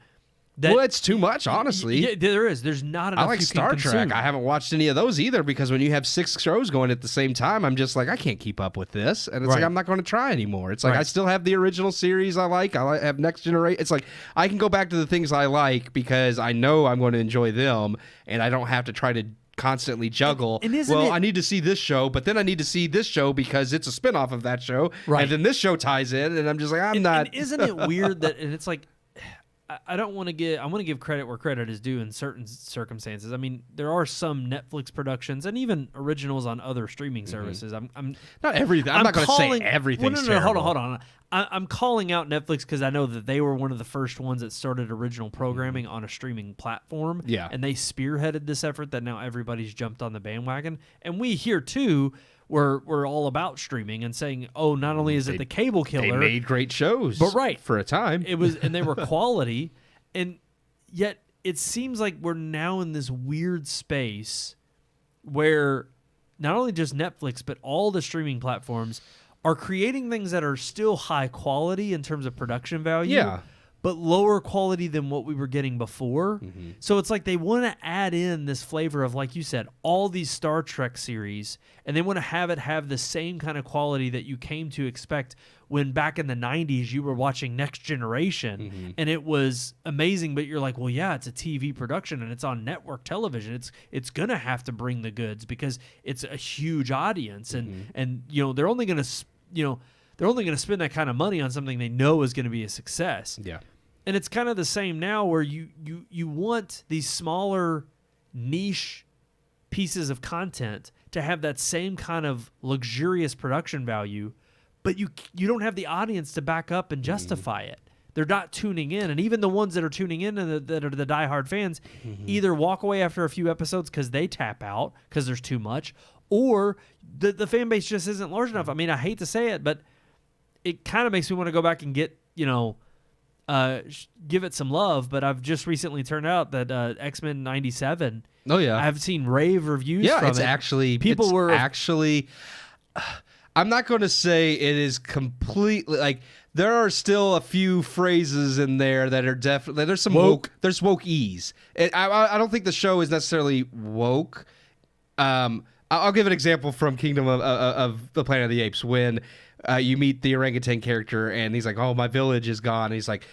It's too much, honestly. Yeah, there is. There's not enough. I like Star Trek. I haven't watched any of those either because when you have 6 shows going at the same time, I'm just like, I can't keep up with this. And it's like, I'm not going to try anymore. It's like, I still have the original series I like. I have Next Generation. It's like, I can go back to the things I like because I know I'm going to enjoy them and I don't have to try to constantly juggle. I need to see this show, but then I need to see this show because it's a spinoff of that show. Right. And then this show ties in and I'm just like, I'm not. And isn't it weird that, and it's like, I want to give credit where credit is due in certain circumstances. I mean, there are some Netflix productions and even originals on other streaming services. I'm not everything. I'm not going to say everything's terrible. Hold on. I'm calling out Netflix because I know that they were one of the first ones that started original programming on a streaming platform. Yeah, and they spearheaded this effort that now everybody's jumped on the bandwagon. And we here too. We're all about streaming and saying, not only is it the cable killer, they made great shows, but for a time it was, and they were quality, and yet it seems like we're now in this weird space where not only just Netflix but all the streaming platforms are creating things that are still high quality in terms of production value, but lower quality than what we were getting before. Mm-hmm. So it's like they want to add in this flavor of, like you said, all these Star Trek series, and they want to have it have the same kind of quality that you came to expect when back in the 90s you were watching Next Generation, and it was amazing, but you're like, well, yeah, it's a TV production and it's on network television. It's going to have to bring the goods because it's a huge audience, and they're only going to spend that kind of money on something they know is going to be a success. Yeah. And it's kind of the same now where you want these smaller niche pieces of content to have that same kind of luxurious production value, but you don't have the audience to back up and justify it. They're not tuning in, and even the ones that are tuning in and that are the diehard fans either walk away after a few episodes because they tap out because there's too much, or the fan base just isn't large enough. I mean, I hate to say it, but it kind of makes me want to go back and get, give it some love. But I've just recently turned out that X-Men 97. Oh yeah, I've seen rave reviews. From it's it. Actually people were actually. I'm not going to say it is completely like there are still a few phrases in there that are definitely there's some woke. There's woke-ese. I don't think the show is necessarily woke. I'll give an example from Kingdom of the Planet of the Apes when you meet the orangutan character and he's like, "Oh, my village is gone." And he's like,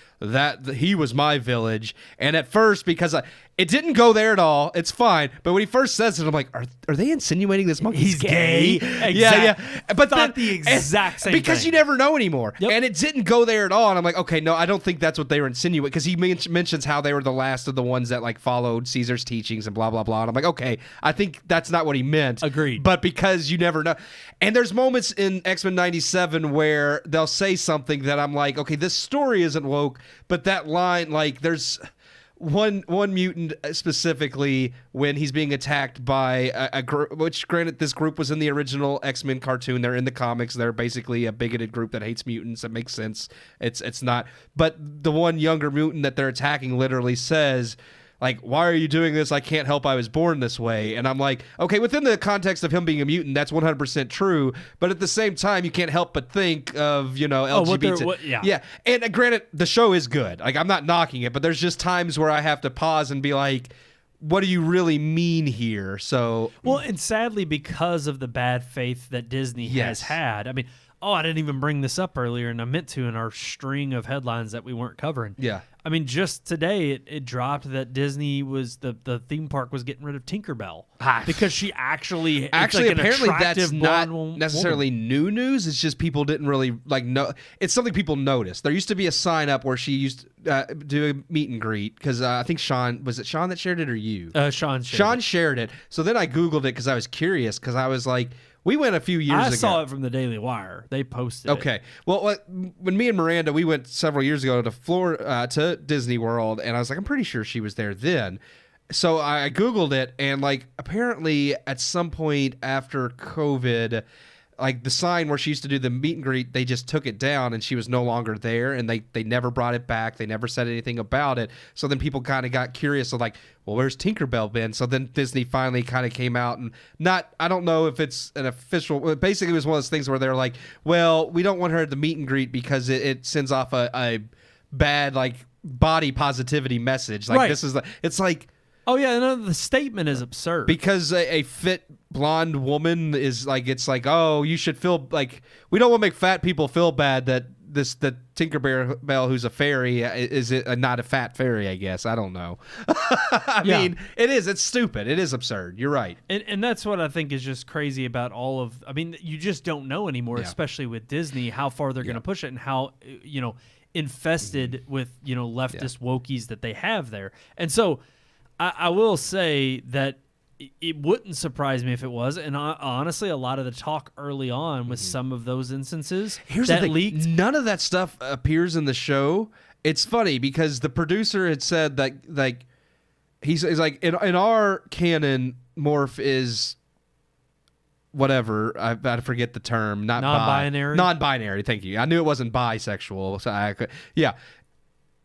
he was my village. And at first, because it didn't go there at all, it's fine. But when he first says it, I'm like, are they insinuating this monkey's gay? Yeah. But thought the exact same because thing. You never know anymore. Yep. And it didn't go there at all. And I'm like, okay, no, I don't think that's what they were insinuating, because he mentions how they were the last of the ones that like followed Caesar's teachings and blah blah blah. And I'm like, okay, I think that's not what he meant. Agreed. But because you never know, and there's moments in X-Men 97 where they'll say something that I'm like, okay, this story isn't woke, but that line, like, there's one mutant specifically when he's being attacked by a group, which granted this group was in the original X-Men cartoon. They're in the comics. They're basically a bigoted group that hates mutants. That makes sense. It's not. But the one younger mutant that they're attacking literally says, like, "Why are you doing this? I can't help I was born this way." And I'm like, okay, within the context of him being a mutant, that's 100% true. But at the same time, you can't help but think of, LGBT. Yeah. And granted, the show is good. Like, I'm not knocking it, but there's just times where I have to pause and be like, what do you really mean here? So, well, and sadly, because of the bad faith that Disney has had, I mean, I didn't even bring this up earlier, and I meant to in our string of headlines that we weren't covering. Yeah. I mean, just today it dropped that Disney was the theme park was getting rid of Tinkerbell because she actually apparently that's not blonde necessarily woman. new news. It's just people didn't really know. It's something people noticed. There used to be a sign up where she used to do a meet and greet because I think Sean that shared it or you? Sean shared it. So then I Googled it because I was curious because I was like, we went a few years ago. I saw it from the Daily Wire. They posted it. Okay. Well, when me and Miranda, we went several years ago to Disney World, and I was like, I'm pretty sure she was there then. So I Googled it, and like apparently at some point after COVID, like the sign where she used to do the meet and greet, they just took it down and she was no longer there, and they never brought it back. They never said anything about it. So then people kind of got curious of like, well, where's Tinkerbell been? So then Disney finally kind of came out and I don't know if it's an official, basically it was one of those things where they're like, well, we don't want her at the meet and greet because it sends off a bad like body positivity message. Like This is it's like, oh yeah, no, the statement is absurd. Because a fit blonde woman is like, it's like, oh, you should feel like, we don't want to make fat people feel bad that the Tinkerbell who's a fairy is not a fat fairy, I guess. I don't know. I mean, it's stupid. It is absurd. You're right. And that's what I think is just crazy about all of, I mean, you just don't know anymore, especially with Disney, how far they're going to push it and how, infested with, leftist wokies that they have there. And so I will say that it wouldn't surprise me if it was, and honestly, a lot of the talk early on with some of those instances that leaked. None of that stuff appears in the show. It's funny because the producer had said that, like, he's like, in our canon, Morph is whatever. I forget the term. Not non-binary. Non-binary. Thank you. I knew it wasn't bisexual. So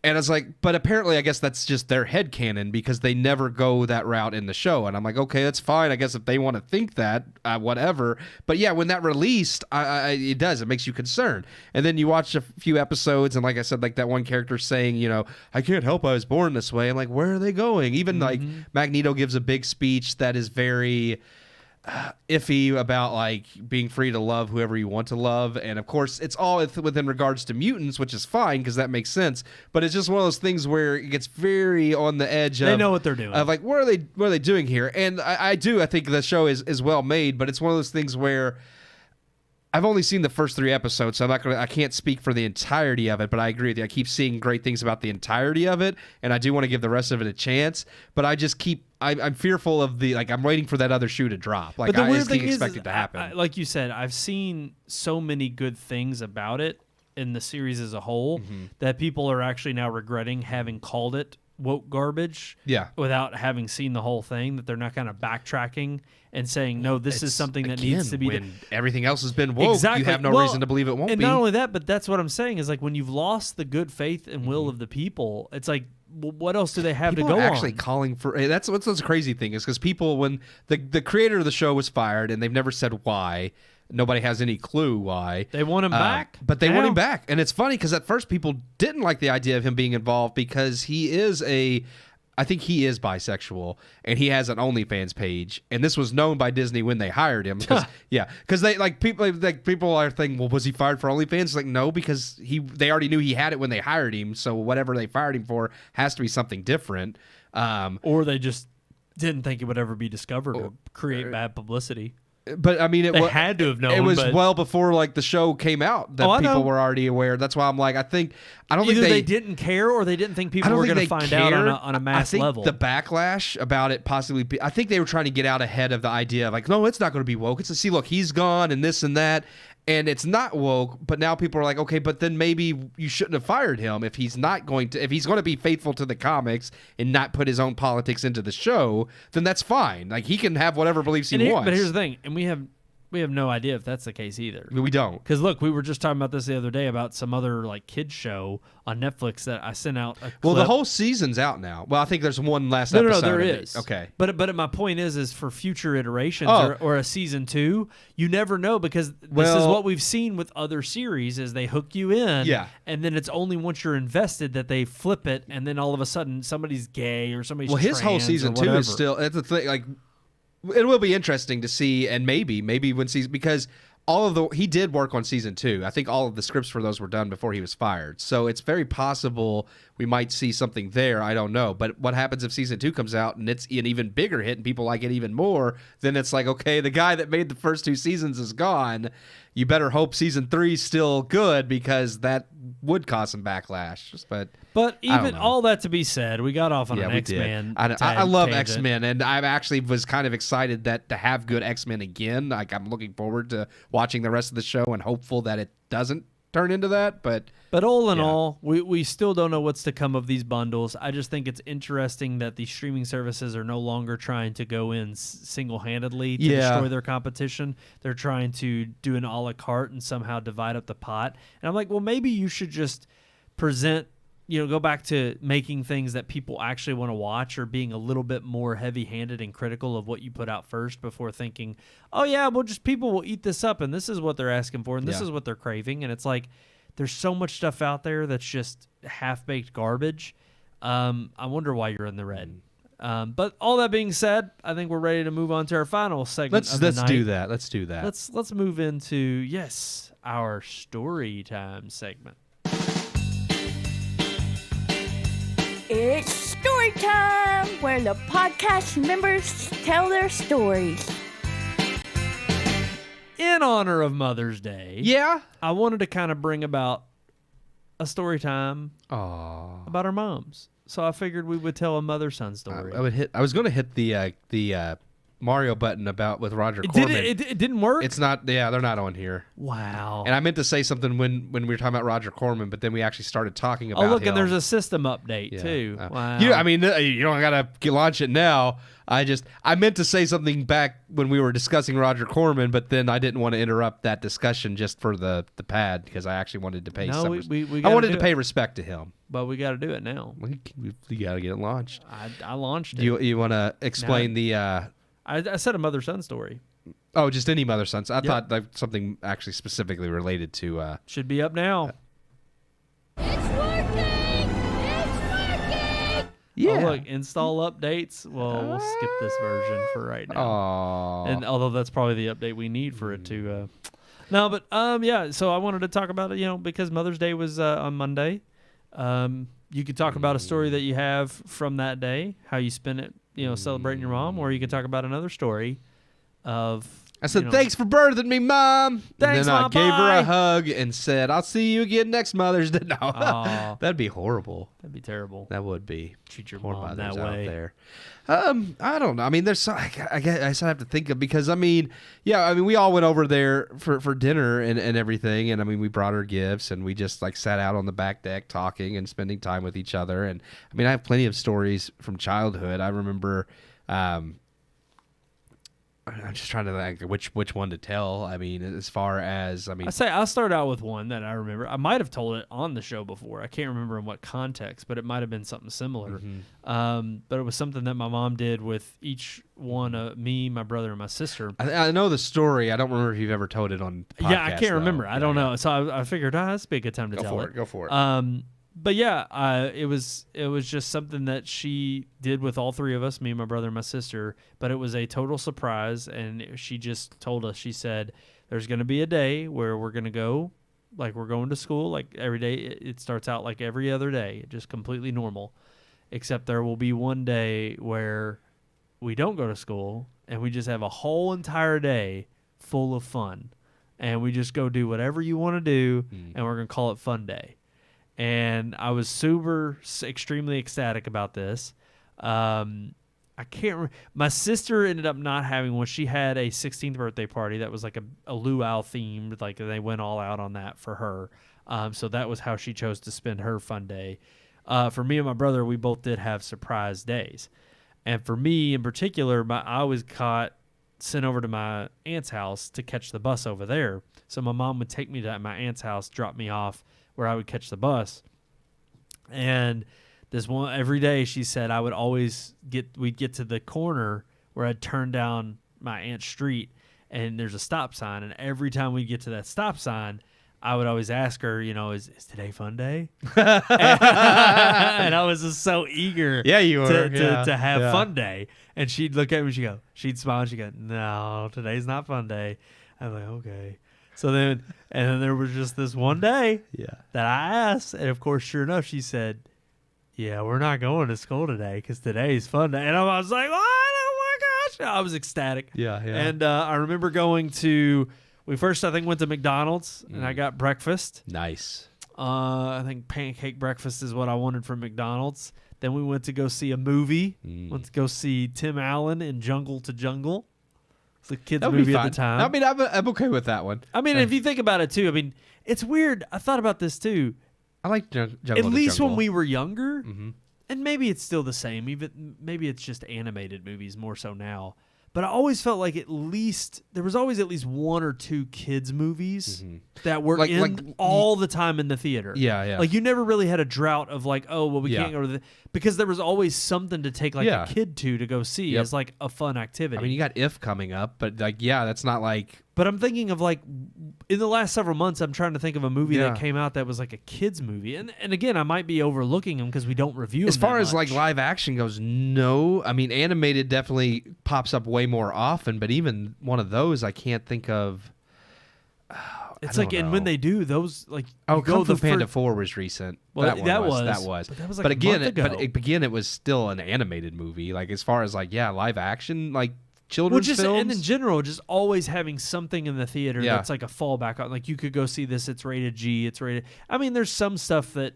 And it's like, but apparently I guess that's just their headcanon because they never go that route in the show. And I'm like, okay, that's fine. I guess if they want to think that, whatever. But yeah, when that released, it does. It makes you concerned. And then you watch a few episodes, and like I said, like that one character saying, you know, I can't help I was born this way. I'm like, where are they going? Even like Magneto gives a big speech that is very iffy about like being free to love whoever you want to love, and of course it's all within regards to mutants, which is fine because that makes sense, but it's just one of those things where it gets very on the edge of, they know what they're doing, of like what are they doing here. And I think the show is well made, but it's one of those things where I've only seen the first 3 episodes, so I can't speak for the entirety of it, but I agree with you. I keep seeing great things about the entirety of it, and I do want to give the rest of it a chance, but I just I'm fearful of I'm waiting for that other shoe to drop. Like, but the I weird thing expect it to happen. Like you said, I've seen so many good things about it in the series as a whole that people are actually now regretting having called it woke garbage without having seen the whole thing, that they're not kind of backtracking and saying, no, this is something that needs to be when everything else has been woke. Exactly. You have no reason to believe it won't be. And not only that, but that's what I'm saying is like when you've lost the good faith and will of the people, it's like, what else do they have people to go are actually on? Calling for that's what's the crazy thing is because people, when the creator of the show was fired and they've never said why, nobody has any clue why. They want him back. But they want him back. And it's funny because at first people didn't like the idea of him being involved because I think he is bisexual, and he has an OnlyFans page, and this was known by Disney when they hired him. Because they people are thinking, well, was he fired for OnlyFans? Like, no, because they already knew he had it when they hired him. So whatever they fired him for has to be something different. Or they just didn't think it would ever be discovered or create bad publicity. But I mean, they had to have known. It was well before like the show came out that people were already aware. That's why I'm like, I don't Either think they didn't care or they didn't think people were going to find out on a mass level. The backlash about it possibly. I think they were trying to get out ahead of the idea of like, no, it's not going to be woke. It's see, look, he's gone and this and that. And it's not woke, but now people are like, okay, but then maybe you shouldn't have fired him if he's going to be faithful to the comics and not put his own politics into the show, then that's fine. Like, he can have whatever beliefs he wants. But here's the thing, and we have no idea if that's the case either. We don't. Because look, we were just talking about this the other day about some other like kids show on Netflix that I sent out a clip. Well, the whole season's out now. Well, I think there's one last episode. No, there is. Okay. But my point is for future iterations or a season 2, you never know because this is what we've seen with other series is they hook you in. Yeah. And then it's only once you're invested that they flip it, and then all of a sudden somebody's gay or somebody's trans. His whole season 2 is still. It's the thing. Like, it will be interesting to see, and maybe when season, because he did work on season 2. I think all of the scripts for those were done before he was fired. So it's very possible we might see something there. I don't know. But what happens if season 2 comes out and it's an even bigger hit and people like it even more? Then it's like, okay, the guy that made the first 2 seasons is gone. You better hope season 3 is still good because that would cause some backlash. But even all that to be said, we got off on an X-Men. I love X-Men, and I actually was kind of excited that to have good X-Men again. Like, I'm looking forward to watching the rest of the show and hopeful that it doesn't turn into that. But all in all, we still don't know what's to come of these bundles. I just think it's interesting that these streaming services are no longer trying to go in single-handedly to destroy their competition. They're trying to do an a la carte and somehow divide up the pot. And I'm like, well, maybe you should just present, go back to making things that people actually want to watch or being a little bit more heavy-handed and critical of what you put out first before thinking, oh, yeah, well, just people will eat this up and this is what they're asking for and this is what they're craving. And it's like, there's so much stuff out there that's just half-baked garbage. I wonder why you're in the red. But all that being said, I think we're ready to move on to our final segment of the night. Let's do that. Let's move into, our story time segment. It's story time, where the podcast members tell their stories. In honor of Mother's Day, I wanted to kind of bring about a story time about our moms. So I figured we would tell a mother-son story. I was going to hit the Mario button about with Roger Corman. It didn't work? It's not. Yeah, they're not on here. Wow. And I meant to say something when we were talking about Roger Corman, but then we actually started talking about. Oh, look, him. and there's a system update too. Wow. I mean, you don't gotta launch it now. I meant to say something back when we were discussing Roger Corman, but then I didn't want to interrupt that discussion just for the pad because I actually wanted to pay. No, I wanted to pay respect to him. But we got to do it now. We got to get it launched. I launched it. You want to explain the? I said a mother-son story. Oh, just any mother-son. I thought like something actually specifically related to. Should be up now. It's working! It's working! Yeah. Oh, look, install updates. Well, we'll skip this version for right now. Aww. And although that's probably the update we need for it to. No, but yeah. So I wanted to talk about it, because Mother's Day was on Monday. You could talk about a story that you have from that day, how you spent it, celebrating your mom, or you could talk about another story of. I said, thanks for birthing me, Mom. Thanks, and then I gave her a hug and said, I'll see you again next Mother's Day. No, that'd be horrible. That'd be terrible. That would be. Treat your poor mom mothers that way. Out there. I don't know. I mean, there's I guess I have to think of because we all went over there for dinner and everything, and I mean we brought her gifts and we just like sat out on the back deck talking and spending time with each other. And I mean I have plenty of stories from childhood. I remember. I'm just trying to think which one to tell. I mean, as far as I'll start out with one that I remember. I might have told it on the show before. I can't remember in what context, but it might have been something similar. Mm-hmm. But it was something that my mom did with each one, me, my brother, and my sister. I know the story. I don't remember if you've ever told it on podcast. Yeah, I can't remember. I don't know. So I figured, this would be a good time to tell it. Go for it. But yeah, it was just something that she did with all three of us, me, my brother, and my sister. But it was a total surprise, and she just told us. She said, "There's going to be a day where we're going to go, like we're going to school, like every day. It starts out like every other day, just completely normal, except there will be one day where we don't go to school, and we just have a whole entire day full of fun, and we just go do whatever you want to do, and we're going to call it Fun Day." And I was extremely ecstatic about this. I can't remember. My sister ended up not having one. She had a 16th birthday party that was like a luau themed. Like they went all out on that for her. So that was how she chose to spend her fun day. For me and my brother, we both did have surprise days. And for me in particular, I was sent over to my aunt's house to catch the bus over there. So my mom would take me to my aunt's house, drop me off, where I would catch the bus. And this one every day she said I would always we'd get to the corner where I'd turn down my aunt's street and there's a stop sign, and every time we get to that stop sign I would always ask her, is today fun day? And I was just so eager to have fun day. And she'd look at me and she'd smile and she'd go, "No, today's not fun day." I'm like, okay. So then there was just this one day that I asked, and of course, sure enough, she said, "Yeah, we're not going to school today because today's fun day." And I was like, "What? Oh my gosh!" I was ecstatic. Yeah. And I remember going to. We first, I think, went to McDonald's, and I got breakfast. Nice. I think pancake breakfast is what I wanted from McDonald's. Then we went to go see a movie. Went to go see Tim Allen in Jungle to Jungle. It's a kids movie at the time. I mean, I'm okay with that one. I mean, if you think about it, too, I mean, it's weird. I thought about this, too. I like Jungle At least Jungle. when we were younger, and maybe it's still the same. Maybe it's just animated movies more so now. But I always felt like there was always at least one or two kids movies that were all the time in the theater. Yeah. Like you never really had a drought of like, oh, well, we can't go to because there was always something to take like a kid to go see as like a fun activity. I mean, you got If coming up, but like, that's not like. But I'm thinking of like in the last several months, I'm trying to think of a movie that came out that was like a kids movie. And again, I might be overlooking them because we don't review them. As far as like live action goes, no. I mean, animated definitely pops up way more often, but even one of those I can't think of. It's like, and when they do those, like, Kung Fu Panda 4 was recent. Well, that was. But that was like a month ago. It was still an animated movie. Like as far as like live action, like. Children's films? And in general, just always having something in the theater that's like a fallback on. Like you could go see this, it's rated G, it's rated. I mean, there's some stuff that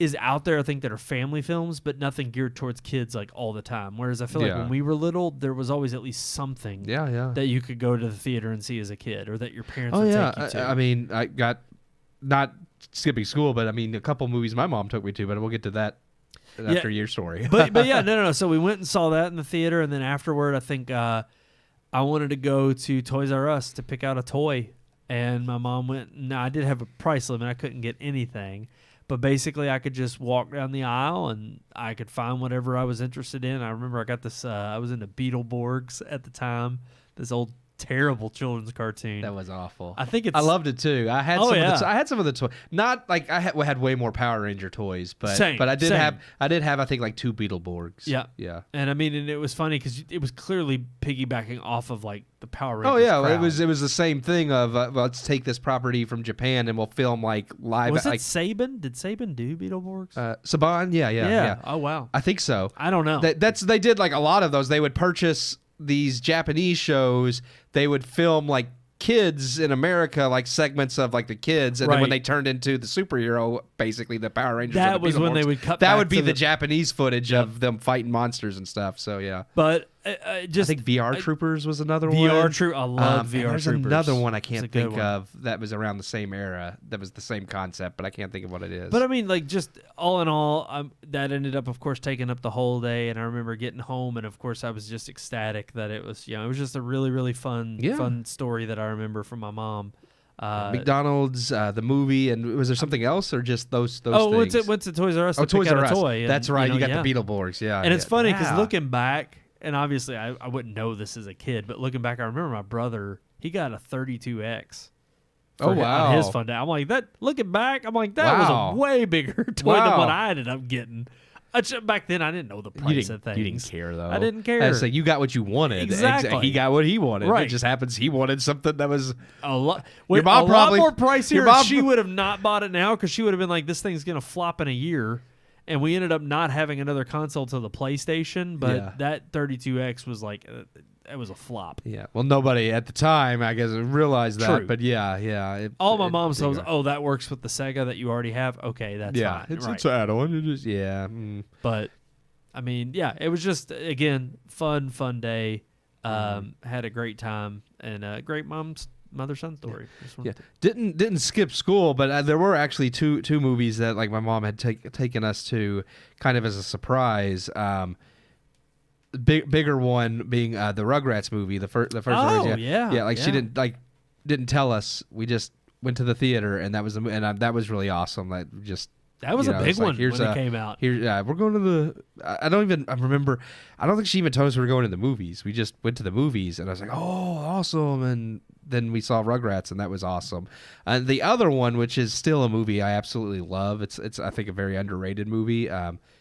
is out there, I think, that are family films, but nothing geared towards kids like all the time. Whereas I feel like when we were little, there was always at least something that you could go to the theater and see as a kid, or that your parents would take you to. I mean, I got, not skipping school, but I mean, a couple movies my mom took me to, but we'll get to that after your story. but yeah, no. So we went and saw that in the theater, and then afterward, I think I wanted to go to Toys R Us to pick out a toy, and my mom went. No, I did have a price limit. I couldn't get anything. But basically, I could just walk down the aisle and I could find whatever I was interested in. I remember I got this, I was into Beetleborgs at the time, this old terrible children's cartoon. That was awful. I loved it too. I had some of the toys. Not like I had way more Power Ranger toys, but I did have I think like 2 Beetleborgs. Yeah. And I mean, and it was funny because it was clearly piggybacking off of like the Power Rangers. Oh yeah, crowd. it was the same thing of let's take this property from Japan and we'll film like live. Was it Saban? Did Saban do Beetleborgs? Saban, yeah. Oh wow. I think so. I don't know. They did like a lot of those. They would purchase these Japanese shows. They would film like kids in America, like segments of like the kids, and then when they turned into the superhero, basically the Power Rangers. That was when they would cut. That would be the Japanese footage of them fighting monsters and stuff. So yeah. But I think VR Troopers was another one. VR Troopers, I love VR Troopers. There's another one I can't think of that was around the same era. That was the same concept, but I can't think of what it is. But I mean, like, just all in all, that ended up, of course, taking up the whole day. And I remember getting home, and of course, I was just ecstatic that it was, it was just a really, really fun story that I remember from my mom. McDonald's, the movie, and was there something else or just those things? Went to Toys R Us to Toys pick out R Us. a toy. That's right. You got the Beetleborgs, And it's funny because looking back, and obviously I wouldn't know this as a kid, but looking back, I remember my brother, he got a 32X. Oh, wow. On his fun day. I'm like, looking back, that was a way bigger toy than what I ended up getting. Back then, I didn't know the price of things. You didn't care, though. I didn't care. So you got what you wanted. Exactly. He got what he wanted. Right. It just happens he wanted something that was a lot your mom probably, more pricier. She would have not bought it now because she would have been like, this thing's going to flop in a year. And we ended up not having another console till the PlayStation, but that 32X was like, it was a flop. Yeah. Well, nobody at the time, I guess, realized that. True. But yeah. All my mom says, that works with the Sega that you already have. Okay, that's fine. It's an add-on. But I mean, it was just, again, fun day. Had a great time and a great mother-son story. Yeah. Didn't skip school, but there were actually two movies that like my mom had taken us to kind of as a surprise. Bigger one being the Rugrats movie, the first. Oh, She didn't tell us. We just went to the theater, and that was that was really awesome. That was a big one when it came out. We're going to the. I don't remember. I don't think she even told us we were going to the movies. We just went to the movies, and I was like, "Oh, awesome!" And then we saw Rugrats, and that was awesome. And the other one, which is still a movie I absolutely love. It's I think a very underrated movie.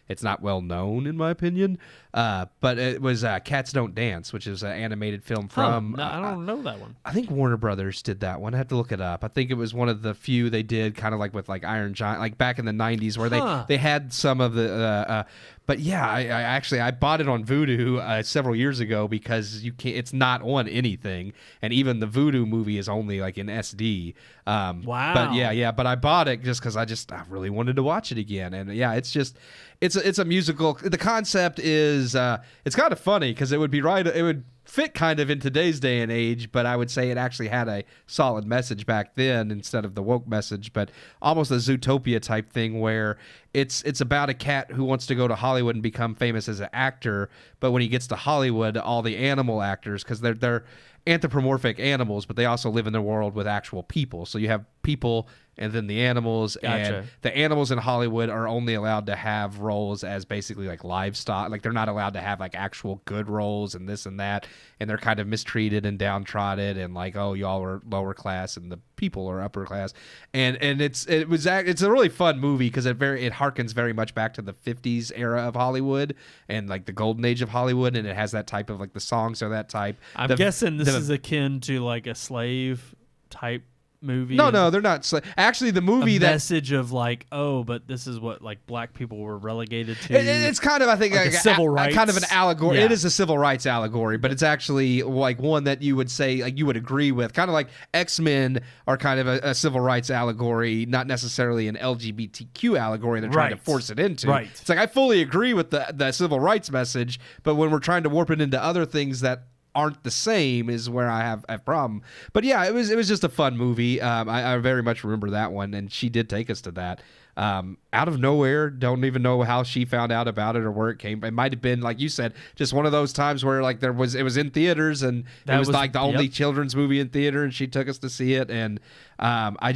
It's not well known in my opinion, but it was Cats Don't Dance, which is an animated film from. No, I don't know that one. I think Warner Brothers did that one. I have to look it up. I think it was one of the few they did, kind of like with like Iron Giant, like back in the '90s, where they had some of the. But yeah, I bought it on Vudu several years ago because you can't. It's not on anything, and even the Vudu movie is only like in SD. Wow. But but I bought it just because I really wanted to watch it again, and it's a musical. The concept is it's kind of funny because it would fit kind of in today's day and age, but I would say it actually had a solid message back then instead of the woke message, but almost a Zootopia type thing where it's about a cat who wants to go to Hollywood and become famous as an actor, but when he gets to Hollywood, all the animal actors, because they're anthropomorphic animals, but they also live in the world with actual people. So you have people and then the animals. Gotcha. And the animals in Hollywood are only allowed to have roles as basically like livestock. Like they're not allowed to have like actual good roles and this and that. And they're kind of mistreated and downtrodden and like, oh, y'all are lower class and the people are upper class. And it's a really fun movie because it harkens very much back to the 50s era of Hollywood and like the golden age of Hollywood, and it has that type of like the songs are that type. I'm guessing this is akin to like a slave type movie. No, they're not. Actually, the movie message of like, oh, but this is what like black people were relegated to. It's kind of, I think, like a civil rights, kind of an allegory. Yeah. It is a civil rights allegory, but it's actually like one that you would say, like you would agree with. Kind of like X-Men are kind of a civil rights allegory, not necessarily an LGBTQ allegory. They're trying to force it into. Right. It's like I fully agree with the civil rights message, but when we're trying to warp it into other things that aren't the same is where I have a problem. But yeah, it was just a fun movie. I very much remember that one, and she did take us to that. Out of nowhere, don't even know how she found out about it or where it came. It might have been, like you said, just one of those times where like it was in theaters, and it was like the only children's movie in theater, and she took us to see it. And I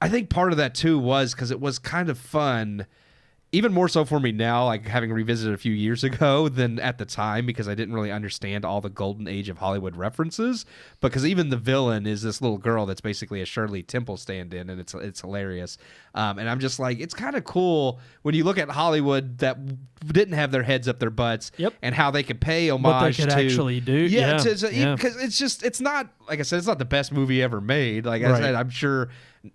think part of that too was because it was kind of fun. Even more so for me now, like having revisited a few years ago than at the time, because I didn't really understand all the golden age of Hollywood references. Because even the villain is this little girl that's basically a Shirley Temple stand-in, and it's hilarious. And I'm just like, it's kind of cool when you look at Hollywood that didn't have their heads up their butts, and how they could pay homage what they could to actually do. Because it's not, like I said, it's not the best movie ever made. Like I said, I'm sure.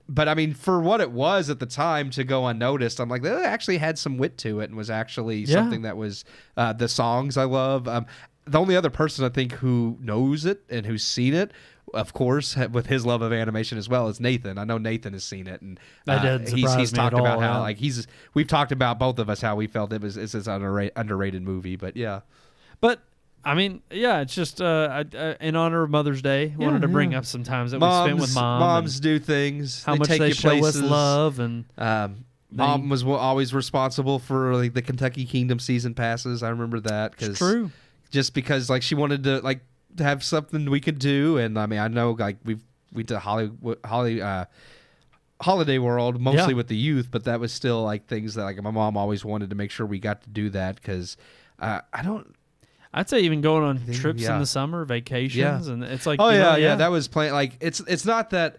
But I mean, for what it was at the time to go unnoticed, I'm like, that actually had some wit to it and was actually something that was the songs I love. The only other person I think who knows it and who's seen it, of course, with his love of animation as well, is Nathan. I know Nathan has seen it, and he's talked about how like we've talked about both of us how we felt it's an underrated movie. But yeah, but. I mean, yeah, it's just in honor of Mother's Day. Wanted to bring up some times that we spent with Mom. Moms do things. How much they show us love, and Mom was always responsible for like the Kentucky Kingdom season passes. I remember that because true. Just because like she wanted to like to have something we could do, and I mean I know like we did Holiday World mostly with the youth, but that was still like things that like my mom always wanted to make sure we got to do that because I'd say even going on trips in the summer, vacations, and it's like, that was playing. Like it's not that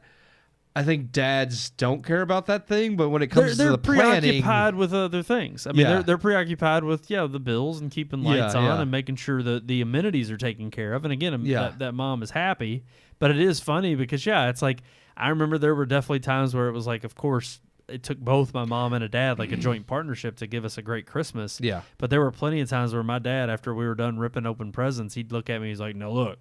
I think dads don't care about that thing, but when it comes to the planning, they're preoccupied with other things. I mean, they're preoccupied with the bills and keeping lights on and making sure that the amenities are taken care of. And again, that mom is happy, but it is funny because it's like I remember there were definitely times where it was like, of course. It took both my mom and a dad, like a joint partnership, to give us a great Christmas. Yeah. But there were plenty of times where my dad, after we were done ripping open presents, he'd look at me. He's like, "No, look,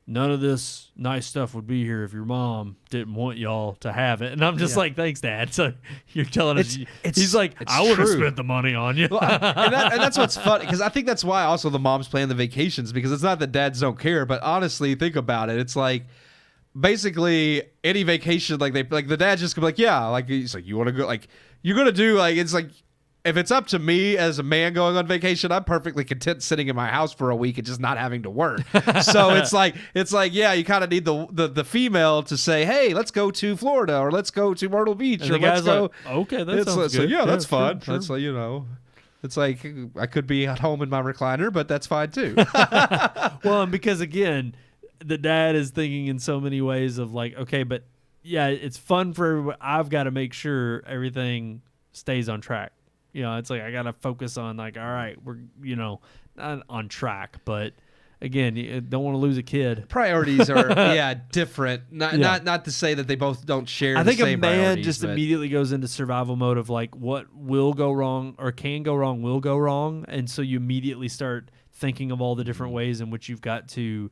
none of this nice stuff would be here if your mom didn't want y'all to have it." And I'm just like, "Thanks, Dad." So you're telling us. He's like, "I would have spent the money on you." Well, and that's what's funny because I think that's why also the moms plan the vacations because it's not that dads don't care, but honestly, think about it. It's like. Basically, any vacation, like the dad just could be like, yeah, like he's like, you want to go, like you're gonna do, like it's like, if it's up to me as a man going on vacation, I'm perfectly content sitting in my house for a week and just not having to work. So it's like, yeah, you kind of need the female to say, hey, let's go to Florida or let's go to Myrtle Beach and or let's go. Like, okay, that sounds good. Yeah, that's fun. True. That's like it's like I could be at home in my recliner, but that's fine too. Well, and because again. The dad is thinking in so many ways of like, okay, but it's fun for everybody. I've got to make sure everything stays on track. It's like I got to focus on like, all right, we're not on track, but again, you don't want to lose a kid. Priorities are different. Not to say that they both don't share. I think the same a man just immediately goes into survival mode of like what will go wrong or can go wrong will go wrong, and so you immediately start thinking of all the different ways in which you've got to.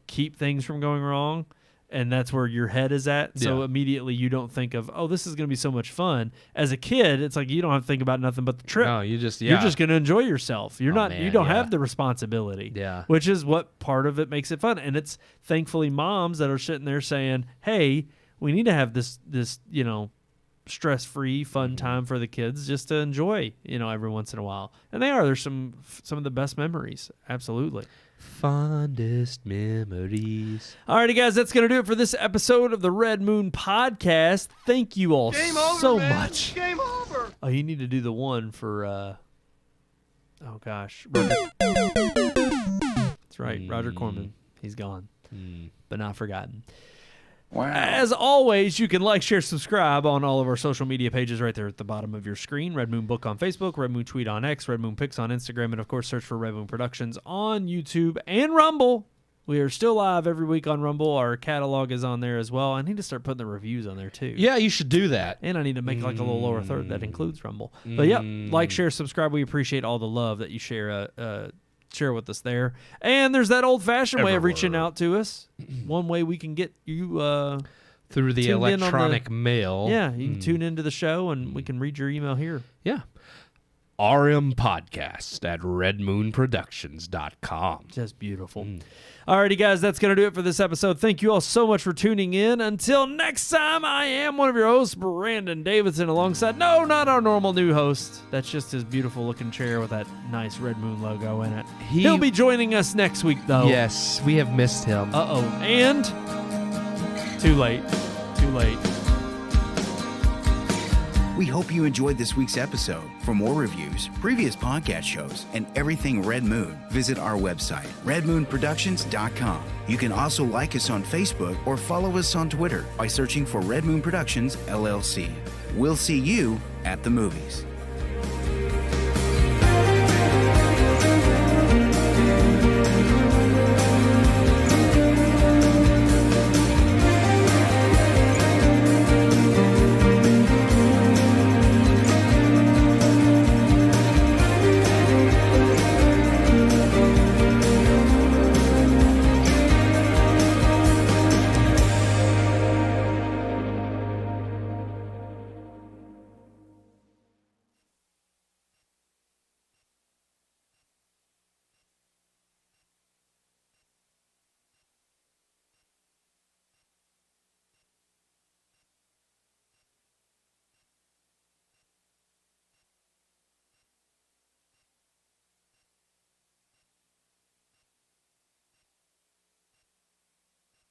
Keep things from going wrong, and that's where your head is at. So immediately you don't think of, oh, this is going to be so much fun. As a kid, it's like you don't have to think about nothing but the trip. No, you're just going to enjoy yourself. You don't have the responsibility. Yeah, which is what part of it makes it fun. And it's thankfully moms that are sitting there saying, hey, we need to have this stress-free, fun time for the kids just to enjoy, every once in a while. And there's some of the best memories. Absolutely. Fondest memories. Alrighty, guys, that's going to do it for this episode of the Red Moon Podcast. Thank you all so much. Game over. Oh, you need to do the one for, oh gosh. That's right, Roger Corman. He's gone, but not forgotten. Wow. As always, you can like, share, subscribe on all of our social media pages right there at the bottom of your screen. Red Moon Book on Facebook, Red Moon Tweet on X, Red Moon Pics on Instagram, and of course, search for Red Moon Productions on YouTube and Rumble. We are still live every week on Rumble. Our catalog is on there as well. I need to start putting the reviews on there too. Yeah, you should do that. And I need to make like a little lower third that includes Rumble. But yeah, like, share, subscribe. We appreciate all the love that you share with us there. And there's that old-fashioned way of reaching out to us. One way we can get you through the electronic mail. Yeah, you can tune into the show and we can read your email here. Yeah. RMPodcast at redmoonproductions.com. Just beautiful. Alrighty, guys, that's going to do it for this episode. Thank you all so much for tuning in. Until next time, I am one of your hosts, Brandon Davidson, alongside, no, not our normal new host. That's just his beautiful-looking chair with that nice Red Moon logo in it. He'll be joining us next week, though. Yes, we have missed him. Uh-oh. And too late. Too late. We hope you enjoyed this week's episode. For more reviews, previous podcast shows, and everything Red Moon, visit our website, redmoonproductions.com. You can also like us on Facebook or follow us on Twitter by searching for Red Moon Productions, LLC. We'll see you at the movies.